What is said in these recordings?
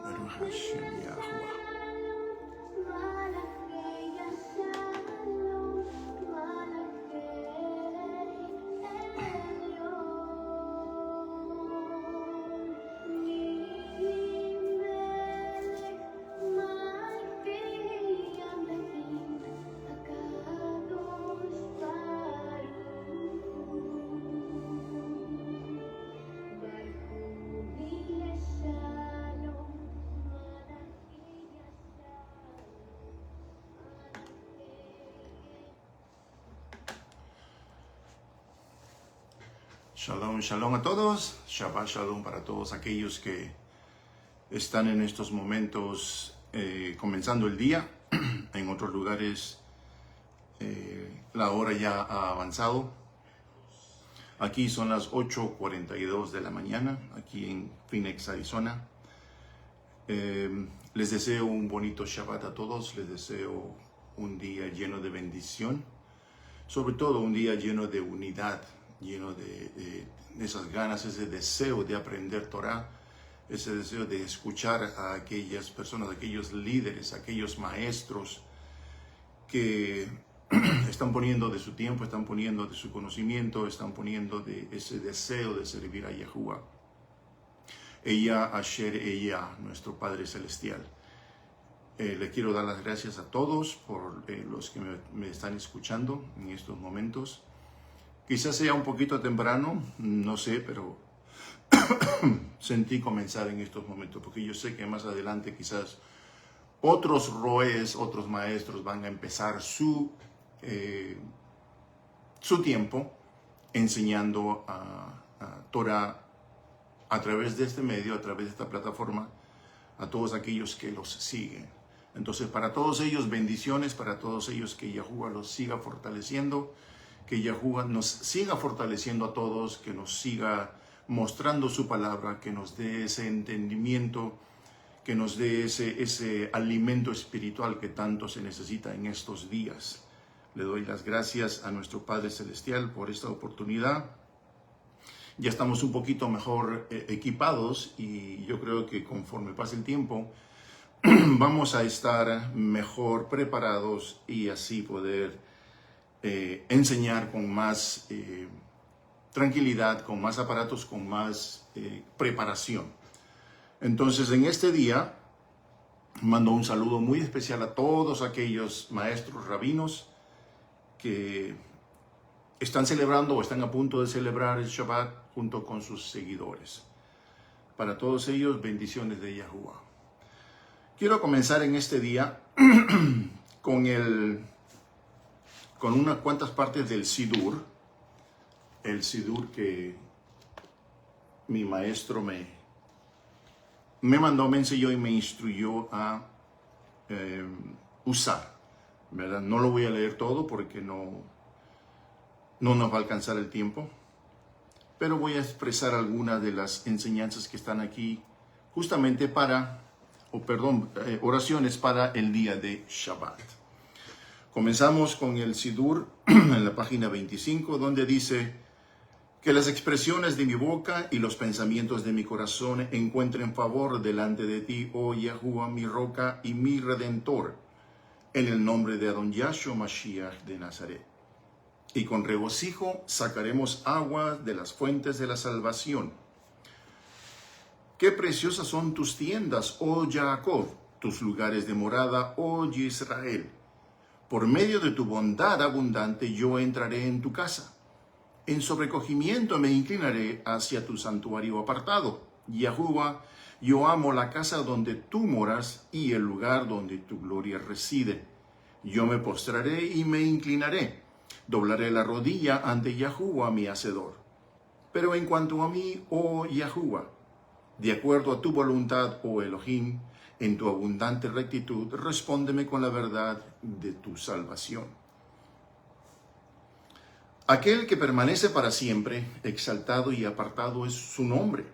Baruch Hashem Yahuwah. Shalom, shalom a todos. Shabbat shalom para todos aquellos que están en estos momentos comenzando el día. En otros lugares la hora ya ha avanzado. Aquí son las 8:42 de la mañana, aquí en Phoenix, Arizona. Les deseo un bonito Shabbat a todos. Les deseo un día lleno de bendición. Sobre todo un día lleno de unidad, lleno de esas ganas, ese deseo de aprender Torah, ese deseo de escuchar a aquellas personas, a aquellos líderes, a aquellos maestros que están poniendo de su tiempo, están poniendo de su conocimiento, están poniendo de ese deseo de servir a Yahuwah. Ella, Asher, ella, nuestro Padre Celestial. Le quiero dar las gracias a todos por los que me están escuchando en estos momentos. Quizás sea un poquito temprano, no sé, pero sentí comenzar en estos momentos, porque yo sé que más adelante quizás otros roes, otros maestros van a empezar su tiempo enseñando a Torah a través de este medio, a través de esta plataforma, a todos aquellos que los siguen. Entonces, para todos ellos, bendiciones, para todos ellos, que Yahuwah los siga fortaleciendo, que Yahuwah nos siga fortaleciendo a todos, que nos siga mostrando su palabra, que nos dé ese entendimiento, que nos dé ese alimento espiritual que tanto se necesita en estos días. Le doy las gracias a nuestro Padre Celestial por esta oportunidad. Ya estamos un poquito mejor equipados y yo creo que conforme pase el tiempo vamos a estar mejor preparados y así poder enseñar con más tranquilidad, con más aparatos, con más preparación. Entonces, en este día mando un saludo muy especial a todos aquellos maestros rabinos que están celebrando o están a punto de celebrar el Shabbat junto con sus seguidores. Para todos ellos, bendiciones de Yahuwah. Quiero comenzar en este día con unas cuantas partes del Sidur, el Sidur que mi maestro me mandó, me enseñó y me instruyó a usar, ¿verdad? No lo voy a leer todo porque no nos va a alcanzar el tiempo, pero voy a expresar algunas de las enseñanzas que están aquí justamente oraciones para el día de Shabbat. Comenzamos con el Sidur en la página 25, donde dice: que las expresiones de mi boca y los pensamientos de mi corazón encuentren favor delante de ti, oh Yahuwah, mi roca y mi redentor, en el nombre de Adon Yahshua Mashiach de Nazaret. Y con regocijo sacaremos agua de las fuentes de la salvación. Qué preciosas son tus tiendas, oh Jacob, tus lugares de morada, oh Israel. Por medio de tu bondad abundante yo entraré en tu casa. En sobrecogimiento me inclinaré hacia tu santuario apartado. Yahuwah, yo amo la casa donde tú moras y el lugar donde tu gloria reside. Yo me postraré y me inclinaré. Doblaré la rodilla ante Yahuwah, mi hacedor. Pero en cuanto a mí, oh Yahuwah, de acuerdo a tu voluntad, oh Elohim, en tu abundante rectitud, respóndeme con la verdad de tu salvación. Aquel que permanece para siempre, exaltado y apartado es su nombre.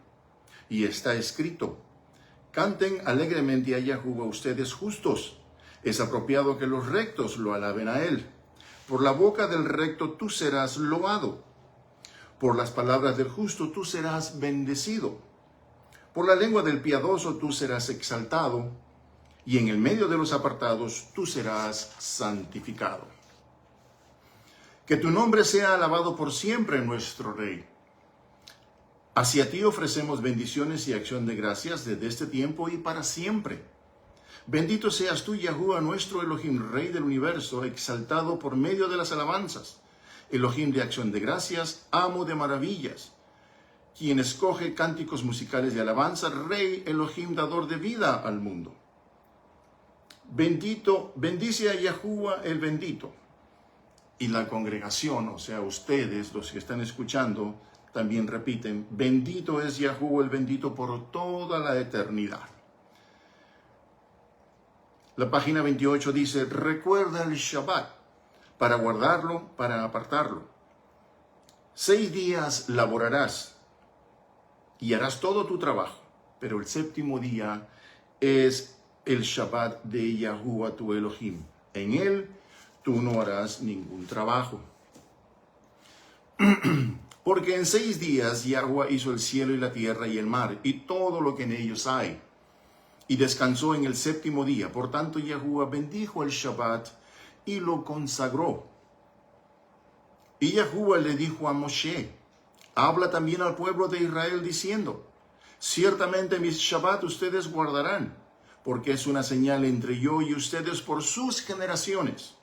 Y está escrito: canten alegremente a Yahuwah ustedes justos, Es apropiado que los rectos lo alaben a él. Por la boca del recto tú serás loado. Por las palabras del justo tú serás bendecido. Por la lengua del piadoso tú serás exaltado. Y en el medio de los apartados tú serás santificado. Que tu nombre sea alabado por siempre, nuestro Rey. Hacia ti ofrecemos bendiciones y acción de gracias desde este tiempo y para siempre. Bendito seas tú, Yahuwah, nuestro Elohim, Rey del universo, exaltado por medio de las alabanzas. Elohim de acción de gracias, amo de maravillas. Quien escoge cánticos musicales de alabanza, Rey, Elohim, dador de vida al mundo. Bendito, bendice a Yahuwah el bendito. Y la congregación, o sea, ustedes, los que están escuchando, también repiten, bendito es Yahuwah el bendito por toda la eternidad. La página 28 dice, recuerda el Shabbat para guardarlo, para apartarlo. 6 días laborarás y harás todo tu trabajo, pero el séptimo día es el Shabbat de Yahuwah tu Elohim. En él tú no harás ningún trabajo. Porque en 6 días Yahuwah hizo el cielo y la tierra y el mar y todo lo que en ellos hay. Y descansó en el séptimo día. Por tanto, Yahuwah bendijo el Shabbat y lo consagró. Y Yahuwah le dijo a Moshe, habla también al pueblo de Israel diciendo, ciertamente mis Shabbat ustedes guardarán, porque es una señal entre yo y ustedes por sus generaciones.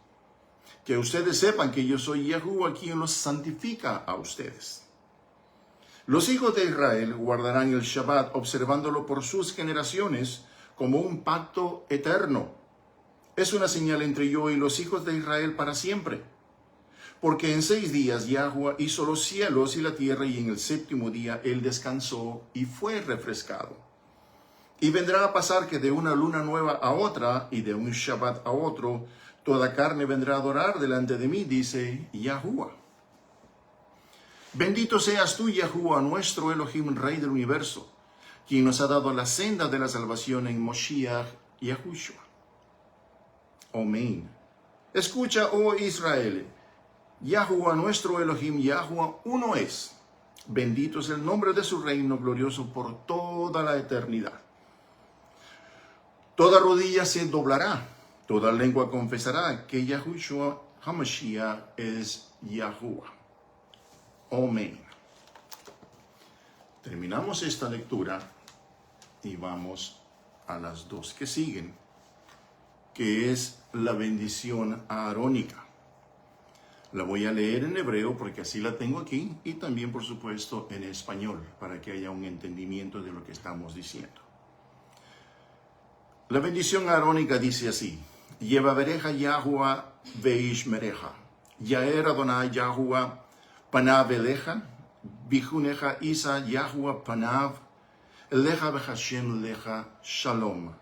Que ustedes sepan que yo soy Yahuwah quien los santifica a ustedes. Los hijos de Israel guardarán el Shabbat observándolo por sus generaciones como un pacto eterno. Es una señal entre yo y los hijos de Israel para siempre. Porque en 6 días Yahuwah hizo los cielos y la tierra y en el séptimo día él descansó y fue refrescado. Y vendrá a pasar que de una luna nueva a otra y de un Shabbat a otro, toda carne vendrá a adorar delante de mí, dice Yahuwah. Bendito seas tú, Yahuwah, nuestro Elohim, Rey del universo, quien nos ha dado la senda de la salvación en Moshiach Yahushua. Amén. Escucha, oh Israel, Yahuwah, nuestro Elohim, Yahuwah, uno es. Bendito es el nombre de su reino glorioso por toda la eternidad. Toda rodilla se doblará, toda lengua confesará que Yahushua HaMashiach es Yahuwah. Amén. Terminamos esta lectura y vamos a las 2 que siguen, que es la bendición aarónica. La voy a leer en hebreo porque así la tengo aquí y también, por supuesto, en español para que haya un entendimiento de lo que estamos diciendo. La bendición aarónica dice así: Yevavereja Yahuwah veishmereja, Yaer Adonai Yahuwah panav eleja, bijuneja isa Yahuwah panav, eleja vechashem leja shalom.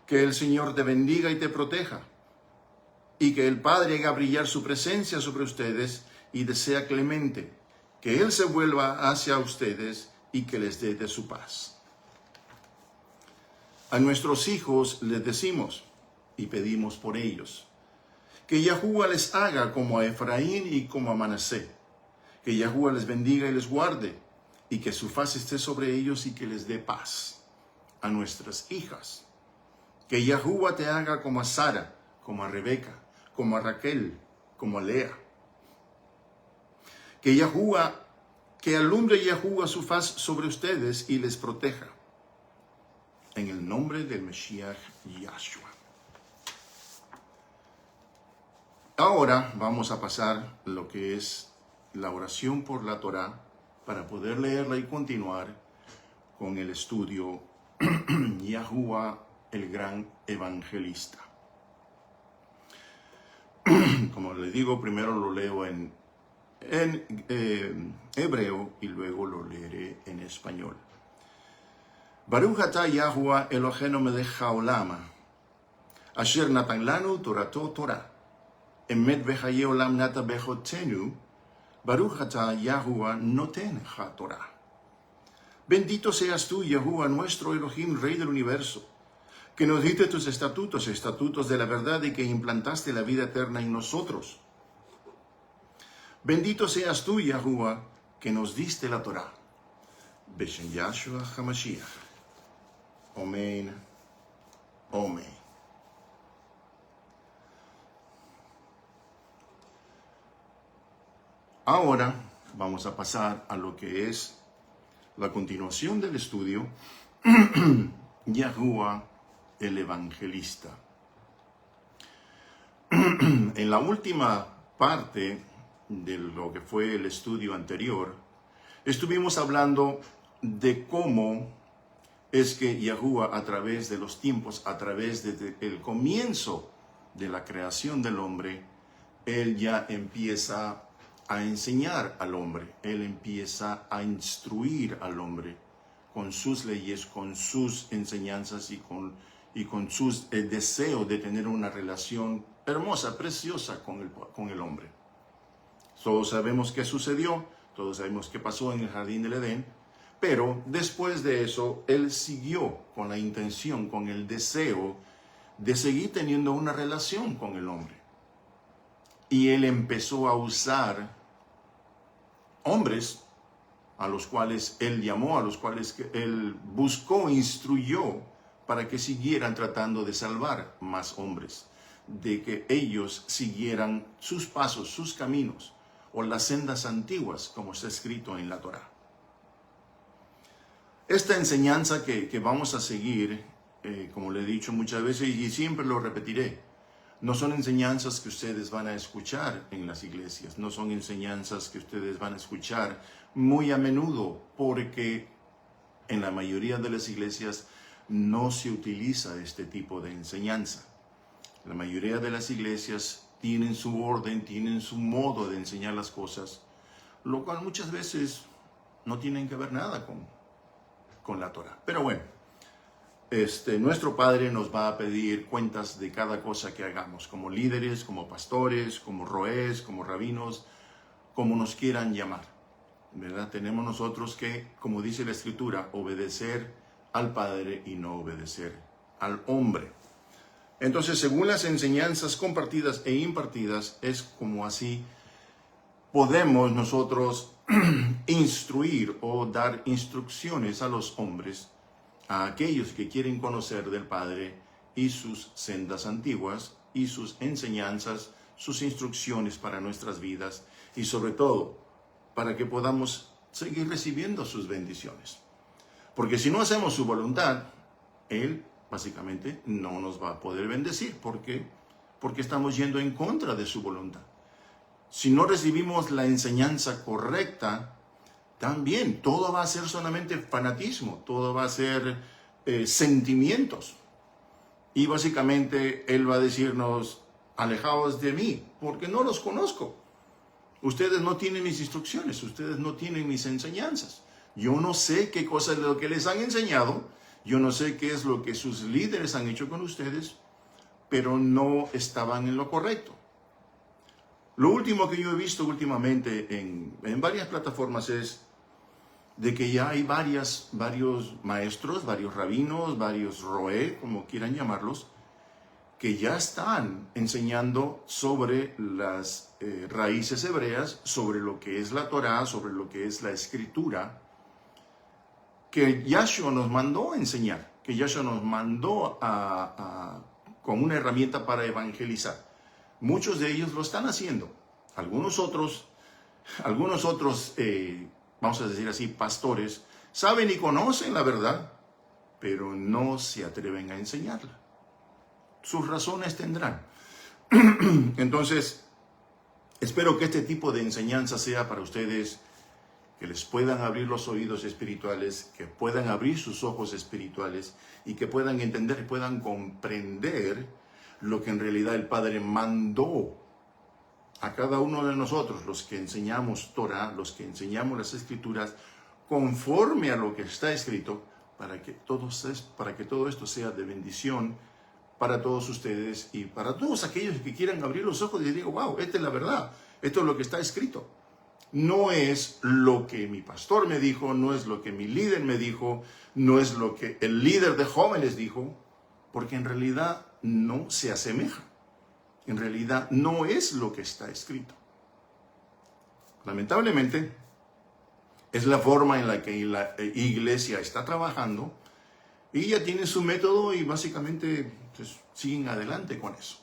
Que el Señor te bendiga y te proteja, y que el Padre haga brillar su presencia sobre ustedes y desea clemente, que Él se vuelva hacia ustedes y que les dé de su paz. A nuestros hijos les decimos y pedimos por ellos, que Yahuwah les haga como a Efraín y como a Manasé, que Yahuwah les bendiga y les guarde, y que su faz esté sobre ellos y que les dé paz. A nuestras hijas, que Yahuwah te haga como a Sara, como a Rebeca, como a Raquel, como a Lea. Que alumbre Yahuwah su faz sobre ustedes y les proteja. En el nombre del Mesías Yahshua. Ahora vamos a pasar lo que es la oración por la Torá para poder leerla y continuar con el estudio Yahuwah, el gran evangelista. Como les digo, primero lo leo en hebreo y luego lo leeré en español. Baruch atah Yahuwah Eloheinu melech haolam, asher natan lanu torato Torah, emet v'chayei olam nata bechotenu, Baruch atah Yahuwah noten ha-Torah. Bendito seas tú, Yahuwah, nuestro Elohim, Rey del universo, que nos diste tus estatutos, estatutos de la verdad y que implantaste la vida eterna en nosotros. Bendito seas tú, Yahuwah, que nos diste la Torá. Beshem Yahshua HaMashiach. Amén. Amén. Ahora vamos a pasar a lo que es la continuación del estudio, Yahuwah el Evangelista. En la última parte de lo que fue el estudio anterior, estuvimos hablando de cómo es que Yahuwah a través de los tiempos, a través del comienzo de la creación del hombre, Él ya empieza a enseñar al hombre, Él empieza a instruir al hombre con sus leyes, con sus enseñanzas y con sus deseo de tener una relación hermosa, preciosa con el hombre. Todos sabemos qué sucedió, todos sabemos qué pasó en el jardín del Edén, pero después de eso, Él siguió con la intención, con el deseo de seguir teniendo una relación con el hombre. Y Él empezó a usar hombres a los cuales Él llamó, a los cuales Él buscó, instruyó para que siguieran tratando de salvar más hombres, de que ellos siguieran sus pasos, sus caminos, o las sendas antiguas, como está escrito en la Torá. Esta enseñanza que vamos a seguir, como le he dicho muchas veces y siempre lo repetiré, no son enseñanzas que ustedes van a escuchar en las iglesias, no son enseñanzas que ustedes van a escuchar muy a menudo, porque en la mayoría de las iglesias no se utiliza este tipo de enseñanza. La mayoría de las iglesias tienen su orden, tienen su modo de enseñar las cosas, lo cual muchas veces no tienen que ver nada con la Torá. Pero bueno, nuestro Padre nos va a pedir cuentas de cada cosa que hagamos, como líderes, como pastores, como roés, como rabinos, como nos quieran llamar, ¿verdad? Tenemos nosotros que, como dice la Escritura, obedecer al Padre y no obedecer al hombre. Entonces, según las enseñanzas compartidas e impartidas, es como así podemos nosotros instruir o dar instrucciones a los hombres, a aquellos que quieren conocer del Padre y sus sendas antiguas y sus enseñanzas, sus instrucciones para nuestras vidas y sobre todo para que podamos seguir recibiendo sus bendiciones. Porque si no hacemos su voluntad, Él básicamente no nos va a poder bendecir. ¿Por qué? Porque estamos yendo en contra de su voluntad. Si no recibimos la enseñanza correcta, también todo va a ser solamente fanatismo, todo va a ser sentimientos. Y básicamente Él va a decirnos, alejaos de mí, porque no los conozco. Ustedes no tienen mis instrucciones, ustedes no tienen mis enseñanzas. Yo no sé qué cosa es lo que les han enseñado, yo no sé qué es lo que sus líderes han hecho con ustedes, pero no estaban en lo correcto. Lo último que yo he visto últimamente en varias plataformas es de que ya hay varios maestros, varios rabinos, varios roé, como quieran llamarlos, que ya están enseñando sobre las raíces hebreas, sobre lo que es la Torá, sobre lo que es la Escritura, que Yahshua nos mandó a enseñar, que Yahshua nos mandó con una herramienta para evangelizar. Muchos de ellos lo están haciendo. Algunos otros, vamos a decir así, pastores, saben y conocen la verdad, pero no se atreven a enseñarla. Sus razones tendrán. Entonces, espero que este tipo de enseñanza sea para ustedes, que les puedan abrir los oídos espirituales, que puedan abrir sus ojos espirituales y que puedan entender y puedan comprender lo que en realidad el Padre mandó a cada uno de nosotros, los que enseñamos Torah, los que enseñamos las Escrituras, conforme a lo que está escrito, para que todo esto sea de bendición para todos ustedes y para todos aquellos que quieran abrir los ojos y digo, wow, esta es la verdad, esto es lo que está escrito. No es lo que mi pastor me dijo, no es lo que mi líder me dijo, no es lo que el líder de jóvenes dijo, porque en realidad no se asemeja. En realidad no es lo que está escrito. Lamentablemente, es la forma en la que la iglesia está trabajando y ya tienen su método y básicamente pues, siguen adelante con eso.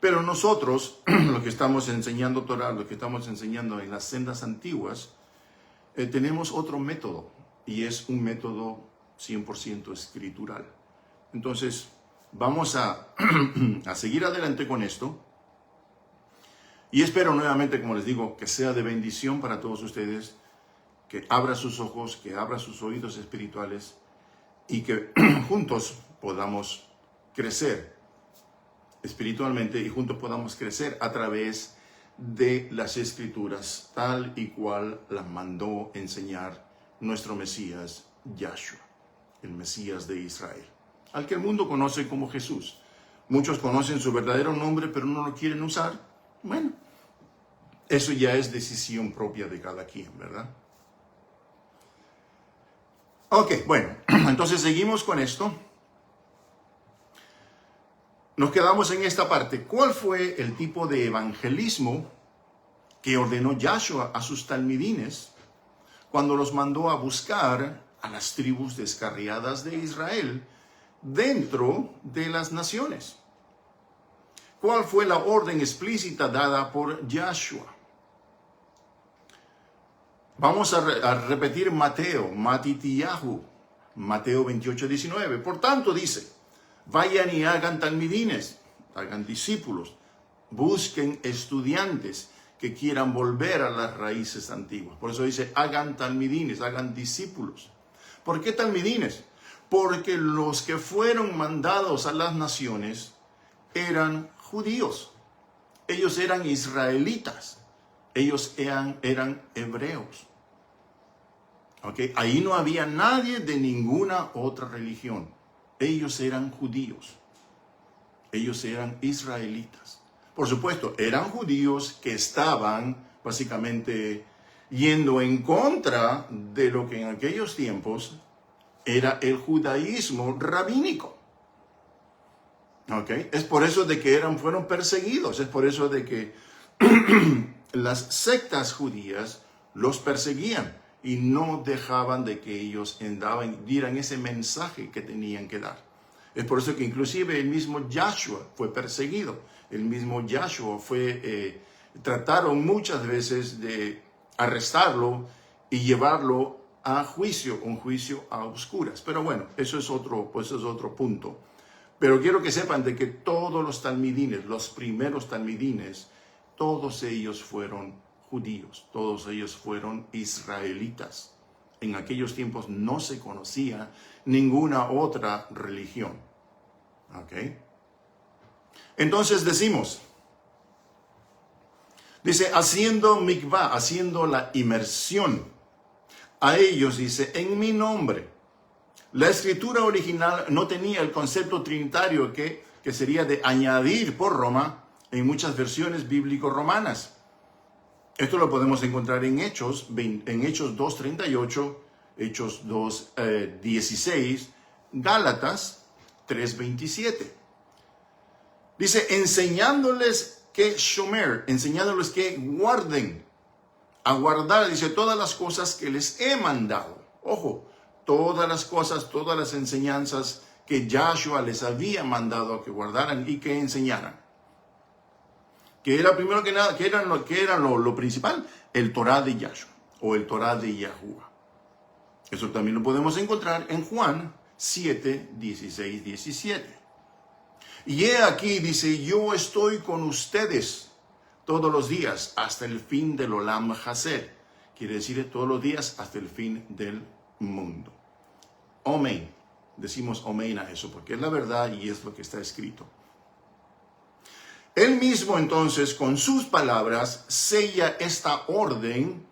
Pero nosotros, los que estamos enseñando Torah, los que estamos enseñando en las sendas antiguas, tenemos otro método y es un método 100% escritural. Entonces, vamos a seguir adelante con esto. Y espero nuevamente, como les digo, que sea de bendición para todos ustedes, que abra sus ojos, que abra sus oídos espirituales y que juntos podamos crecer espiritualmente y juntos podamos crecer a través de las Escrituras, tal y cual las mandó enseñar nuestro Mesías, Yahshua, el Mesías de Israel, al que el mundo conoce como Jesús. Muchos conocen su verdadero nombre, pero no lo quieren usar. Bueno, eso ya es decisión propia de cada quien, ¿verdad? Ok, bueno, entonces seguimos con esto. Nos quedamos en esta parte. ¿Cuál fue el tipo de evangelismo que ordenó Yahshua a sus talmidines cuando los mandó a buscar a las tribus descarriadas de Israel dentro de las naciones? ¿Cuál fue la orden explícita dada por Yahshua? Vamos a repetir Matitiyahu, Mateo 28:19. Por tanto, dice, vayan y hagan talmidines, hagan discípulos, busquen estudiantes que quieran volver a las raíces antiguas. Por eso dice, hagan talmidines, hagan discípulos. ¿Por qué talmidines? Porque los que fueron mandados a las naciones eran judíos. Ellos eran israelitas. Ellos eran hebreos. ¿Okay? Ahí no había nadie de ninguna otra religión. Ellos eran judíos. Ellos eran israelitas. Por supuesto, eran judíos que estaban básicamente yendo en contra de lo que en aquellos tiempos era el judaísmo rabínico. ¿Okay? Es por eso de que fueron perseguidos. Es por eso de que las sectas judías los perseguían y no dejaban de que ellos dieran ese mensaje que tenían que dar. Es por eso que inclusive el mismo Yahshua fue perseguido. El mismo Yahshua trataron muchas veces de arrestarlo y llevarlo a juicio, un juicio a oscuras. Pero bueno, eso es otro punto. Pero quiero que sepan de que todos los talmidines, los primeros talmidines, todos ellos fueron judíos, todos ellos fueron israelitas. En aquellos tiempos no se conocía ninguna otra religión. ¿Ok? Entonces dice, haciendo mikvah, haciendo la inmersión. A ellos dice, en mi nombre. La escritura original no tenía el concepto trinitario que sería de añadir por Roma en muchas versiones bíblico-romanas. Esto lo podemos encontrar en Hechos 2:38, Hechos 2:16, Gálatas 3:27. Dice, enseñándoles que shomer, enseñándoles que guarden, a guardar, dice, todas las cosas que les he mandado. Ojo, todas las cosas, todas las enseñanzas que Yahshua les había mandado a que guardaran y que enseñaran. Que era primero que nada, que era lo principal, el Torah de Yahshua o el Torah de Yahuwah. Eso también lo podemos encontrar en Juan 7:16-17. Y he aquí, dice, yo estoy con ustedes todos los días hasta el fin del Olam Haser. Quiere decir todos los días hasta el fin del mundo. Amén. Decimos amén a eso porque es la verdad y es lo que está escrito. Él mismo entonces con sus palabras sella esta orden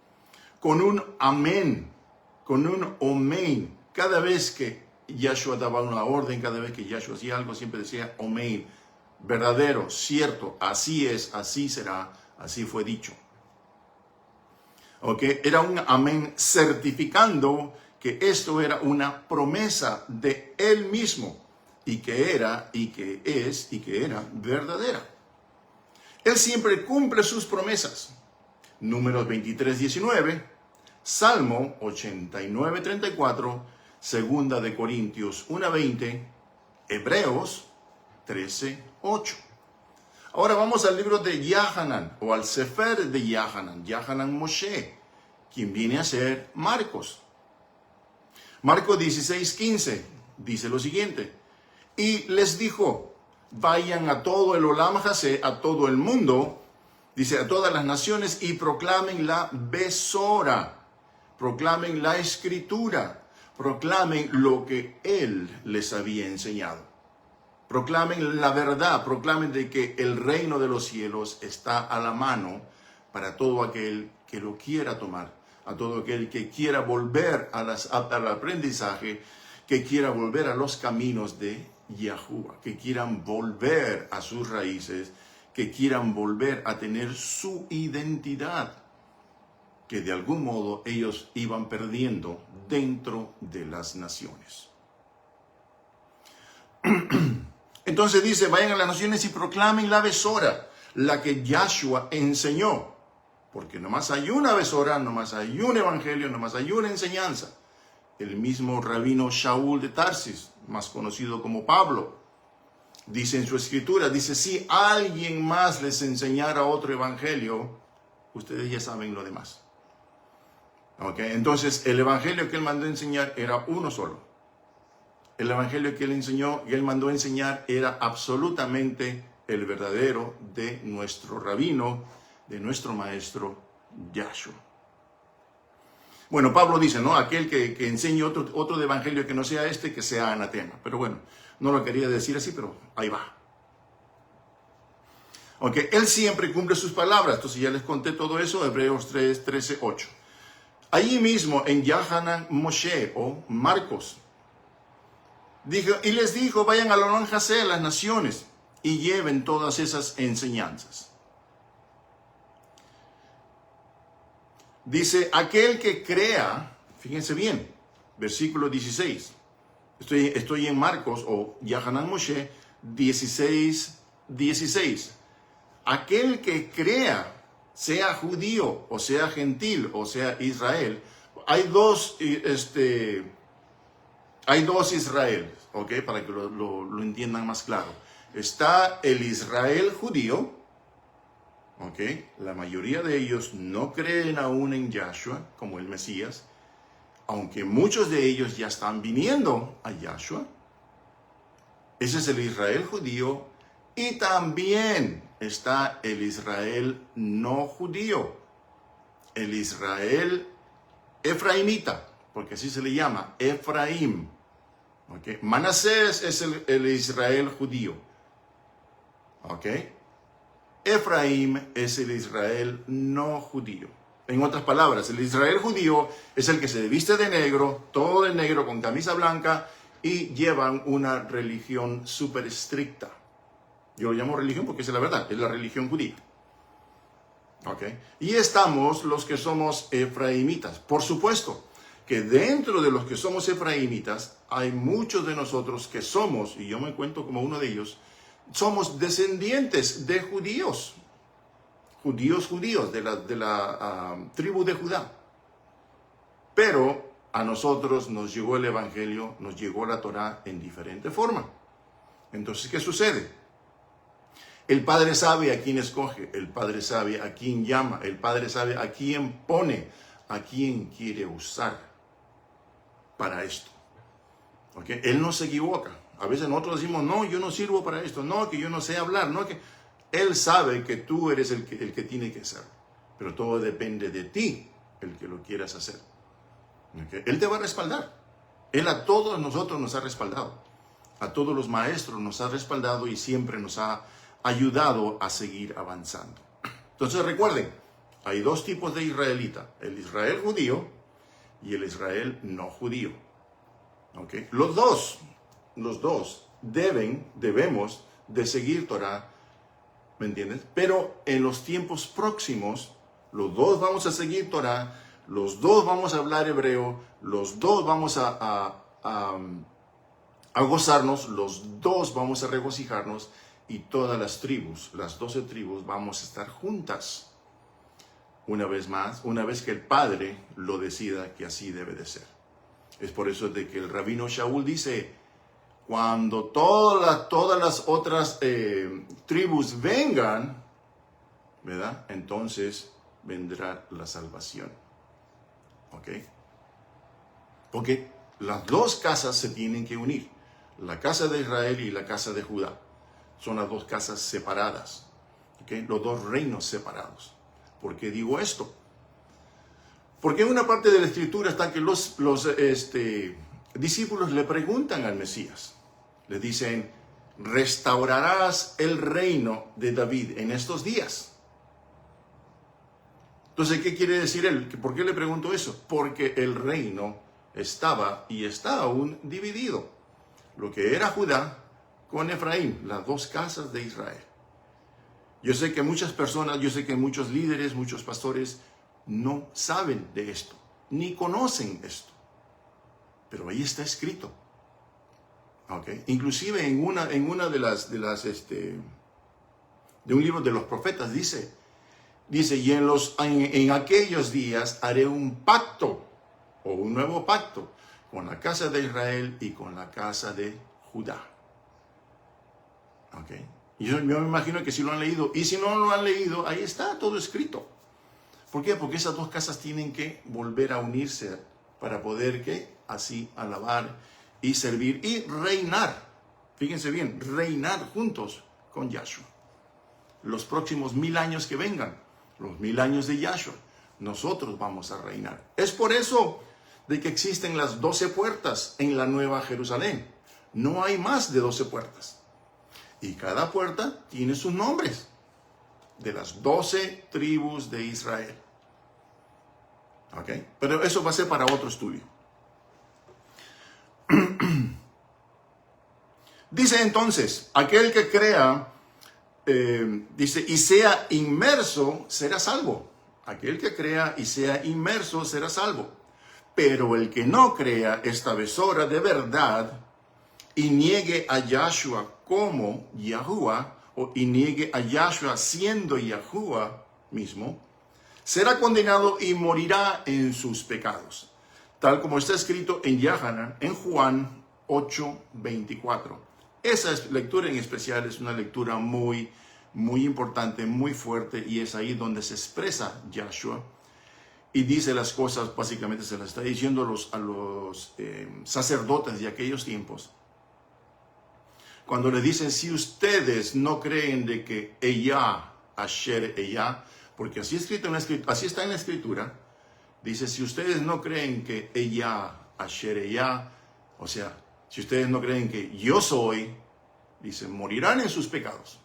con un amén, con un amén. Cada vez que Yahshua daba una orden, cada vez que Yahshua hacía algo, siempre decía amén. Verdadero, cierto, así es, así será, así fue dicho. ¿Okay? Era un amén certificando que esto era una promesa de él mismo y que era, y que es, y que era verdadera. Él siempre cumple sus promesas. Números 23:19, Salmo 89:34, Segunda de Corintios 1:20, Hebreos 13:8. Ahora vamos al libro de Yahanan, o al Sefer de Yahanan, Yahanan Moshe, quien viene a ser Marcos. Marcos 16:15 dice lo siguiente: y les dijo, vayan a todo el Olam Hasé, a todo el mundo, dice, a todas las naciones, y proclamen la Besora, proclamen la Escritura, proclamen lo que Él les había enseñado. Proclamen la verdad, proclamen de que el reino de los cielos está a la mano para todo aquel que lo quiera tomar, a todo aquel que quiera volver al aprendizaje, que quiera volver a los caminos de Yahuwah, que quieran volver a sus raíces, que quieran volver a tener su identidad, que de algún modo ellos iban perdiendo dentro de las naciones. Entonces dice, vayan a las naciones y proclamen la Besora, la que Yahshua enseñó. Porque nomás hay una Besora, nomás hay un evangelio, nomás hay una enseñanza. El mismo rabino Shaul de Tarsis, más conocido como Pablo, dice en su escritura, dice, si alguien más les enseñara otro evangelio, ustedes ya saben lo demás. ¿Okay? Entonces, el evangelio que él mandó enseñar era uno solo. El evangelio que él enseñó y él mandó enseñar era absolutamente el verdadero de nuestro rabino, de nuestro maestro Yahshua. Bueno, Pablo dice, ¿no? Aquel que enseñe otro evangelio que no sea este, que sea anatema. Pero bueno, no lo quería decir así, pero ahí va. Aunque él siempre cumple sus palabras. Entonces ya les conté todo eso, Hebreos 3, 13, 8. Allí mismo en Yahanan Moshe o Marcos, dijo, y les dijo, vayan a Olam Hasé, a las naciones, y lleven todas esas enseñanzas. Dice, aquel que crea, fíjense bien, versículo 16. Estoy en Marcos o Yahanan Moshe 16:16. Aquel que crea, sea judío o sea gentil o sea Israel, hay dos Israel, ¿ok? Para que lo entiendan más claro. Está el Israel judío, ¿ok? La mayoría de ellos no creen aún en Yahshua como el Mesías, aunque muchos de ellos ya están viniendo a Yahshua. Ese es el Israel judío. Y también está el Israel no judío, el Israel efraimita, porque así se le llama, Efraim. ¿Okay? Manasés es el Israel judío. ¿Ok? Efraim es el Israel no judío. En otras palabras, el Israel judío es el que se viste de negro, todo de negro con camisa blanca y llevan una religión súper estricta. Yo lo llamo religión porque es la verdad, es la religión judía. ¿Ok? Y estamos los que somos efraimitas. Por supuesto que dentro de los que somos efraimitas hay muchos de nosotros que somos, y yo me cuento como uno de ellos, somos descendientes de judíos. Judíos de la tribu de Judá. Pero a nosotros nos llegó el evangelio, nos llegó la Torá en diferente forma. Entonces, ¿qué sucede? El Padre sabe a quién escoge, el Padre sabe a quién llama, el Padre sabe a quién pone, a quién quiere usar para esto. ¿Okay? Él no se equivoca. A veces nosotros decimos, no, yo no sirvo para esto, no, que yo no sé hablar, no, que... Él sabe que tú eres el que tiene que ser, pero todo depende de ti, el que lo quieras hacer. ¿Okay? Él te va a respaldar. Él a todos nosotros nos ha respaldado. A todos los maestros nos ha respaldado y siempre nos ha ayudado a seguir avanzando. Entonces recuerden, hay dos tipos de israelita, el Israel judío y el Israel no judío. ¿Okay? Los dos debemos de seguir Torah, ¿me entiendes? Pero en los tiempos próximos, los dos vamos a seguir Torah, los dos vamos a hablar hebreo, los dos vamos a a gozarnos, los dos vamos a regocijarnos y todas las tribus, las 12 tribus, vamos a estar juntas. Una vez más, una vez que el Padre lo decida que así debe de ser. Es por eso de que el rabino Shaul dice, cuando todas las otras tribus vengan, ¿verdad? Entonces vendrá la salvación. ¿Ok? Porque las dos casas se tienen que unir. La casa de Israel y la casa de Judá. Son las dos casas separadas. ¿Ok? Los dos reinos separados. ¿Por qué digo esto? Porque en una parte de la escritura está que los discípulos le preguntan al Mesías. Le dicen, restaurarás el reino de David en estos días. Entonces, ¿qué quiere decir él? ¿Por qué le pregunto eso? Porque el reino estaba y está aún dividido. Lo que era Judá con Efraín, las dos casas de Israel. Yo sé que muchas personas, yo sé que muchos líderes, muchos pastores no saben de esto, ni conocen esto. Pero ahí está escrito. ¿Okay? Inclusive en una de un libro de los profetas dice, y en aquellos días haré un pacto, o un nuevo pacto, con la casa de Israel y con la casa de Judá. ¿Okay? Y yo me imagino que si lo han leído, y si no lo han leído, ahí está todo escrito. ¿Por qué? Porque esas dos casas tienen que volver a unirse para poder así alabar y servir y reinar. Fíjense bien, reinar juntos con Yahshua. Los próximos 1000 años que vengan, los 1000 años de Yahshua, nosotros vamos a reinar. Es por eso de que existen las 12 puertas en la Nueva Jerusalén. No hay más de 12 puertas. Y cada puerta tiene sus nombres de las 12 tribus de Israel. ¿Ok? Pero eso va a ser para otro estudio. Dice entonces, aquel que crea, dice, y sea inmerso, será salvo. Aquel que crea y sea inmerso, será salvo. Pero el que no crea esta besora de verdad y niegue a Yahshua como Yahuwah, y niegue a Yahshua siendo Yahuwah mismo, será condenado y morirá en sus pecados. Tal como está escrito en Yahanan, en Juan 8:24. Esa lectura en especial es una lectura muy, muy importante, muy fuerte, y es ahí donde se expresa Yahshua y dice las cosas, básicamente se las está diciendo a los sacerdotes de aquellos tiempos. Cuando le dicen, si ustedes no creen de que ella, Asher, ella, porque así está en la escritura, dice, si ustedes no creen que ella, Asher, ella, o sea, si ustedes no creen que yo soy, dice, morirán en sus pecados.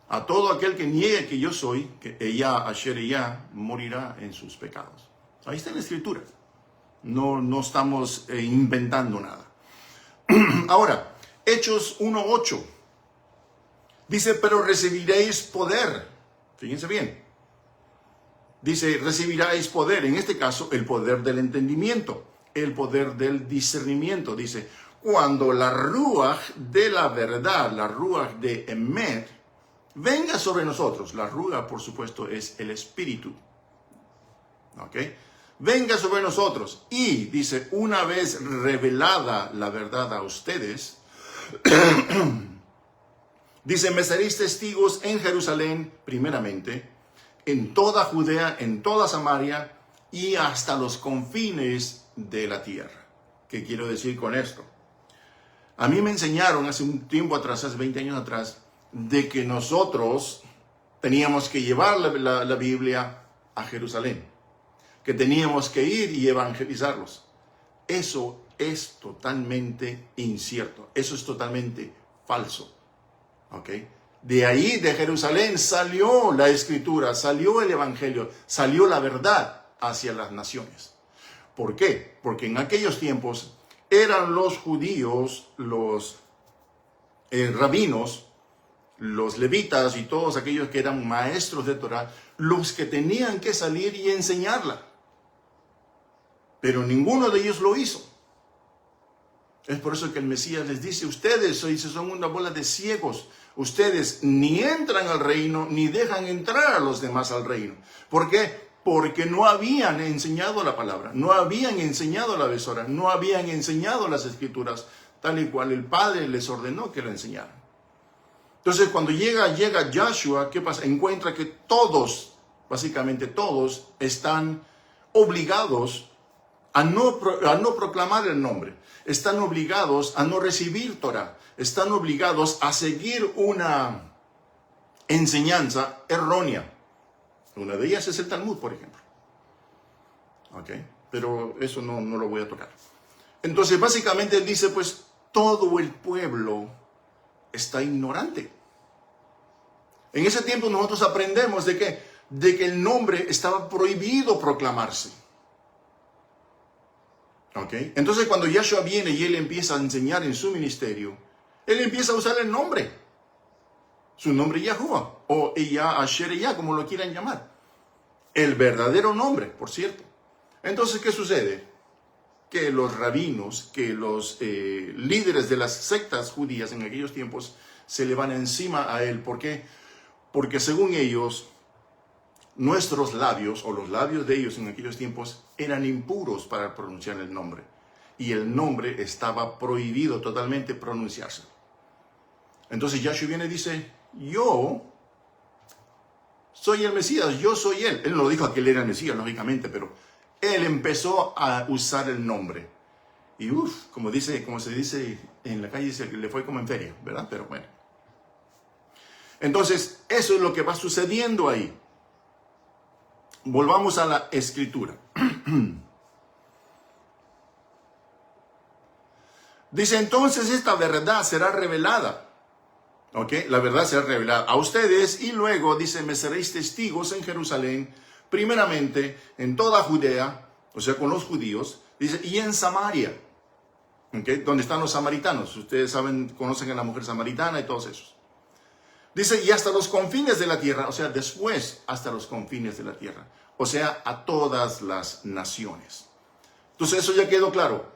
A todo aquel que niegue que yo soy, que ella, Asher, ella, morirá en sus pecados. Ahí está en la escritura. No estamos inventando nada. Ahora, Hechos 1:8. Dice, pero recibiréis poder. Fíjense bien. Dice, recibiréis poder. En este caso, el poder del entendimiento. El poder del discernimiento. Dice, cuando la ruaj de la verdad, la ruaj de Emet, venga sobre nosotros. La ruaj, por supuesto, es el espíritu. ¿Ok? Venga sobre nosotros. Y, dice, una vez revelada la verdad a ustedes, dice, me seréis testigos en Jerusalén, primeramente, en toda Judea, en toda Samaria y hasta los confines de la tierra. ¿Qué quiero decir con esto? A mí me enseñaron hace un tiempo atrás, hace 20 años atrás, de que nosotros teníamos que llevar la Biblia a Jerusalén, que teníamos que ir y evangelizarlos. Eso es totalmente incierto, eso es totalmente falso. ¿Ok? De ahí, de Jerusalén, salió la escritura, salió el evangelio, salió la verdad hacia las naciones. ¿Por qué? Porque en aquellos tiempos eran los judíos, los rabinos, los levitas y todos aquellos que eran maestros de Torah, los que tenían que salir y enseñarla. Pero ninguno de ellos lo hizo. Es por eso que el Mesías les dice, ustedes son una bola de ciegos. Ustedes ni entran al reino, ni dejan entrar a los demás al reino. ¿Por qué? Porque no habían enseñado la palabra, no habían enseñado la besora, no habían enseñado las escrituras, tal y cual el Padre les ordenó que lo enseñaran. Entonces, cuando llega Yahshua, ¿qué pasa? Encuentra que todos, básicamente todos, están obligados a no proclamar el nombre. Están obligados a no recibir Torah. Están obligados a seguir una enseñanza errónea. Una de ellas es el Talmud, por ejemplo. ¿Ok? Pero eso no lo voy a tocar. Entonces, básicamente él dice, pues, todo el pueblo está ignorante. En ese tiempo nosotros aprendemos de que el nombre estaba prohibido proclamarse. ¿Ok? Entonces cuando Yahshua viene y él empieza a enseñar en su ministerio, él empieza a usar el nombre. Su nombre Yahuwah, o Yah Asher Yah, como lo quieran llamar. El verdadero nombre, por cierto. Entonces, ¿qué sucede? Que los rabinos, que los líderes de las sectas judías en aquellos tiempos se le van encima a él. ¿Por qué? Porque según ellos, nuestros labios, o los labios de ellos en aquellos tiempos, eran impuros para pronunciar el nombre. Y el nombre estaba prohibido totalmente pronunciarse. Entonces Yahshua viene y dice, yo soy el Mesías, yo soy él. Él no dijo que él era el Mesías, lógicamente, pero él empezó a usar el nombre. Y como se dice en la calle, dice que le fue como en feria, ¿verdad? Pero bueno. Entonces, eso es lo que va sucediendo ahí. Volvamos a la escritura. Dice, entonces esta verdad será revelada. ¿Ok? La verdad será revelada a ustedes y luego, dice, me seréis testigos en Jerusalén, primeramente en toda Judea, o sea, con los judíos, dice, y en Samaria, ¿ok? Donde están los samaritanos. Ustedes saben, conocen a la mujer samaritana y todos esos. Dice, y hasta los confines de la tierra, o sea, después hasta los confines de la tierra, o sea, a todas las naciones. Entonces, eso ya quedó claro.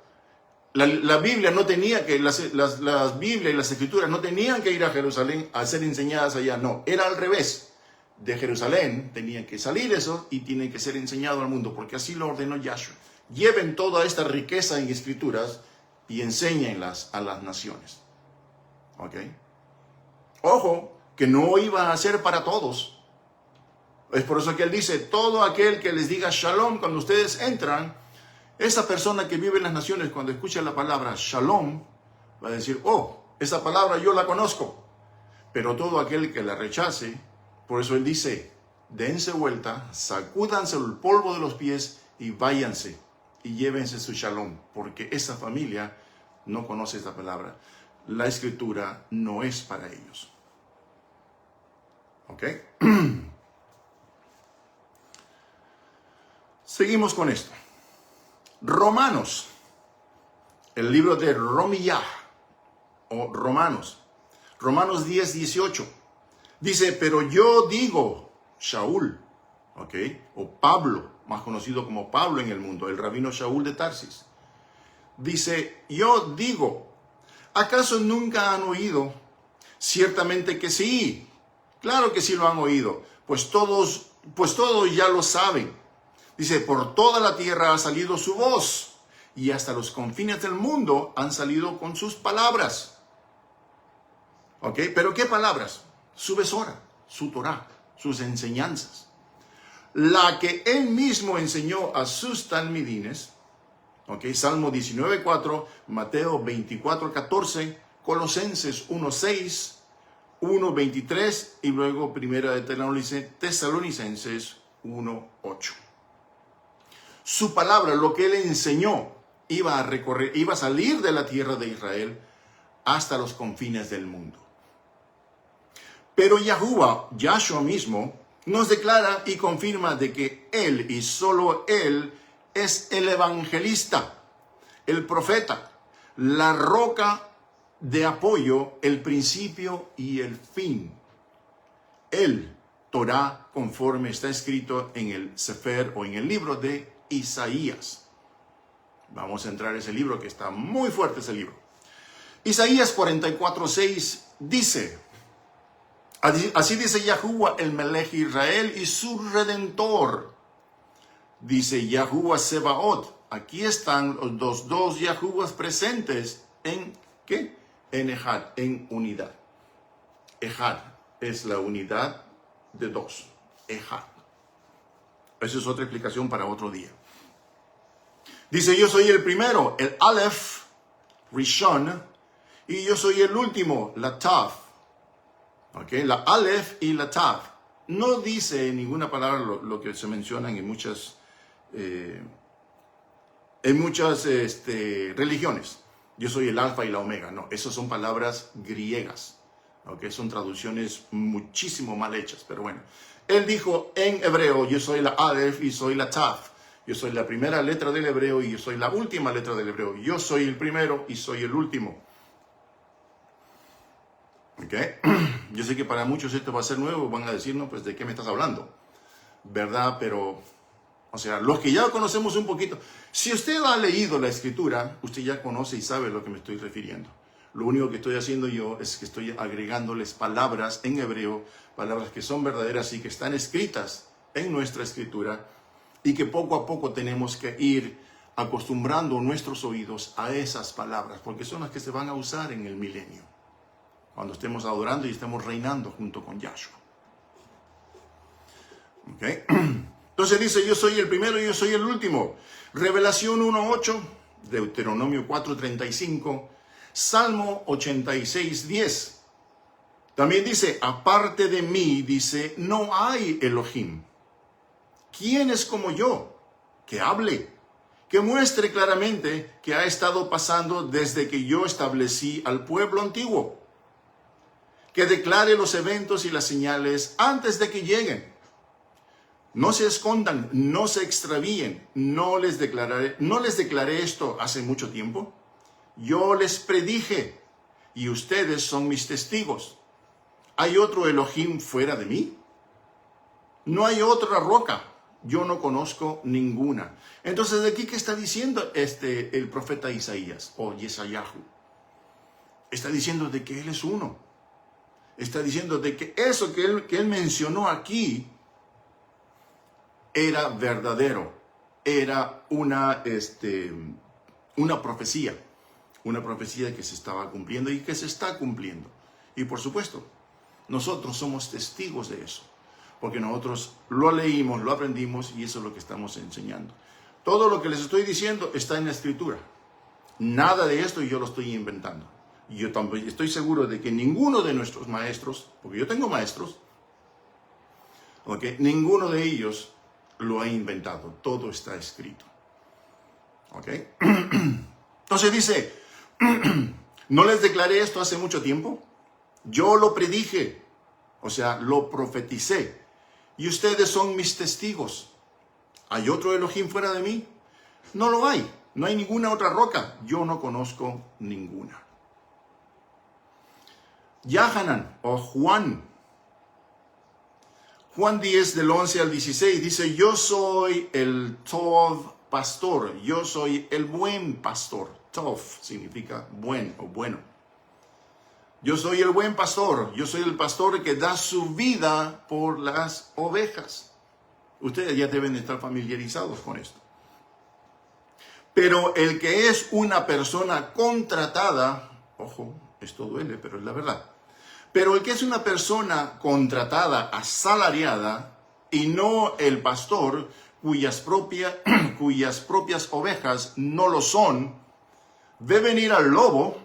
La Biblia no tenía que, las Biblias y las Escrituras no tenían que ir a Jerusalén a ser enseñadas allá, no, era al revés. De Jerusalén tenían que salir eso y tienen que ser enseñado al mundo, porque así lo ordenó Yahshua. Lleven toda esta riqueza en Escrituras y enséñenlas a las naciones. ¿Ok? Ojo, que no iba a ser para todos. Es por eso que él dice, todo aquel que les diga shalom cuando ustedes entran, esa persona que vive en las naciones cuando escucha la palabra shalom, va a decir, oh, esa palabra yo la conozco. Pero todo aquel que la rechace, por eso él dice, dense vuelta, sacúdanse el polvo de los pies y váyanse y llévense su shalom, porque esa familia no conoce esa palabra. La escritura no es para ellos. ¿Ok? Seguimos con esto. Romanos, el libro de Romiyah, o Romanos 10, 18, dice, pero yo digo, Shaul, ¿ok? O Pablo, más conocido como Pablo en el mundo, el rabino Shaul de Tarsis, dice, yo digo, ¿acaso nunca han oído? Ciertamente que sí, claro que sí lo han oído, pues todos ya lo saben. Dice, por toda la tierra ha salido su voz y hasta los confines del mundo han salido con sus palabras. ¿Ok? ¿Pero qué palabras? Su besora, su Torah, sus enseñanzas. La que él mismo enseñó a sus talmidines. ¿Ok? Salmo 19:4, Mateo 24:14, Colosenses 1:6, 1:23 y luego Primera de Tesalonicenses 1:8. Su palabra, lo que él enseñó, iba a salir de la tierra de Israel hasta los confines del mundo. Pero Yahshua mismo, nos declara y confirma de que él y solo él es el evangelista, el profeta, la roca de apoyo, el principio y el fin. El Torah, conforme está escrito en el Sefer o en el libro de Isaías. Vamos a entrar a ese libro que está muy fuerte, ese libro. Isaías 44:6 dice, así dice Yahuwah el Melech Israel y su Redentor. Dice Yahuwah Sebaot. Aquí están los dos Yahuwahs presentes en ¿qué? En Ejad, en unidad. Ejad es la unidad de dos. Ejad. Esa es otra explicación para otro día. Dice, yo soy el primero, el Aleph, Rishon, y yo soy el último, la Tav. ¿Okay? La Aleph y la Tav. No dice en ninguna palabra lo que se mencionan en muchas religiones. Yo soy el Alfa y la Omega. No, esas son palabras griegas. ¿Okay? Son traducciones muchísimo mal hechas, pero bueno. Él dijo en hebreo, yo soy la Aleph y soy la Tav. Yo soy la primera letra del hebreo y yo soy la última letra del hebreo. Yo soy el primero y soy el último. ¿Okay? Yo sé que para muchos esto va a ser nuevo, van a decir, no, pues ¿de qué me estás hablando? ¿Verdad? Pero, o sea, los que ya conocemos un poquito, si usted ha leído la escritura, usted ya conoce y sabe a lo que me estoy refiriendo. Lo único que estoy haciendo yo es que estoy agregándoles palabras en hebreo, palabras que son verdaderas y que están escritas en nuestra escritura y que poco a poco tenemos que ir acostumbrando nuestros oídos a esas palabras, porque son las que se van a usar en el milenio, cuando estemos adorando y estemos reinando junto con Yahshua. ¿Okay? Entonces dice, yo soy el primero y yo soy el último. Revelación 1:8, Deuteronomio 4:35, Salmo 86:10. También dice, aparte de mí, dice, no hay Elohim. ¿Quién es como yo? Que hable, que muestre claramente que ha estado pasando desde que yo establecí al pueblo antiguo. Que declare los eventos y las señales antes de que lleguen. No se escondan, no se extravíen. No les declaré esto hace mucho tiempo. Yo les predije y ustedes son mis testigos. ¿Hay otro Elohim fuera de mí? No hay otra roca. Yo no conozco ninguna. Entonces, ¿de aquí qué está diciendo el profeta Isaías o Yesayahu? Está diciendo de que Él es uno. Está diciendo de que eso que él mencionó aquí era verdadero. Era una profecía. Una profecía que se estaba cumpliendo y que se está cumpliendo. Y por supuesto, nosotros somos testigos de eso. Porque nosotros lo leímos, lo aprendimos y eso es lo que estamos enseñando. Todo lo que les estoy diciendo está en la escritura. Nada de esto yo lo estoy inventando. Yo también estoy seguro de que ninguno de nuestros maestros, porque yo tengo maestros, ¿okay? Ninguno de ellos lo ha inventado. Todo está escrito. ¿Okay? Entonces dice, ¿no les declaré esto hace mucho tiempo? Yo lo predije, o sea, lo profeticé. Y ustedes son mis testigos. ¿Hay otro Elohim fuera de mí? No lo hay. No hay ninguna otra roca. Yo no conozco ninguna. Yahanan o Juan. Juan 10 del 11 al 16 dice, yo soy el Tov pastor. Yo soy el buen pastor. Tov significa buen o bueno. Yo soy el buen pastor. Yo soy el pastor que da su vida por las ovejas. Ustedes ya deben estar familiarizados con esto. Pero el que es una persona contratada, ojo, esto duele, pero es la verdad. Pero el que es una persona contratada, asalariada, y no el pastor, cuyas propias ovejas no lo son, ve venir al lobo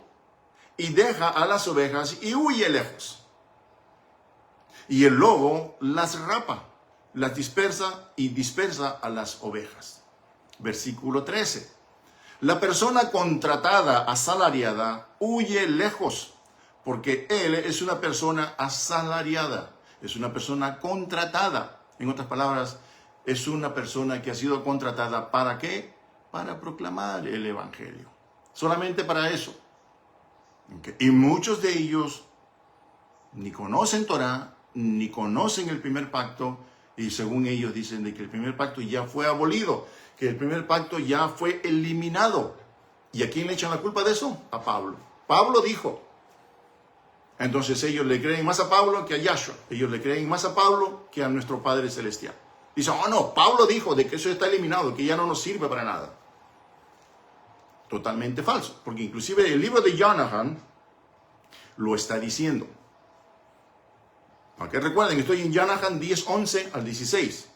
y deja a las ovejas y huye lejos. Y el lobo las rapa, las dispersa a las ovejas. Versículo 13. La persona contratada, asalariada, huye lejos, porque él es una persona asalariada, es una persona contratada. En otras palabras, es una persona que ha sido contratada, ¿para qué? Para proclamar el evangelio. Solamente para eso. Okay. Y muchos de ellos ni conocen Torah, ni conocen el primer pacto, Y según ellos dicen de que el primer pacto ya fue abolido, que el primer pacto ya fue eliminado. ¿Y a quién le echan la culpa de eso? A Pablo. Pablo dijo. Entonces ellos le creen más a Pablo que a Yahshua. Ellos le creen más a Pablo que a nuestro Padre Celestial. Dicen, oh no, Pablo dijo de que eso está eliminado, que ya no nos sirve para nada. Totalmente falso, porque inclusive el libro de Jonathan lo está diciendo. Aunque recuerden, estoy en Jonathan 10, 11 al 16.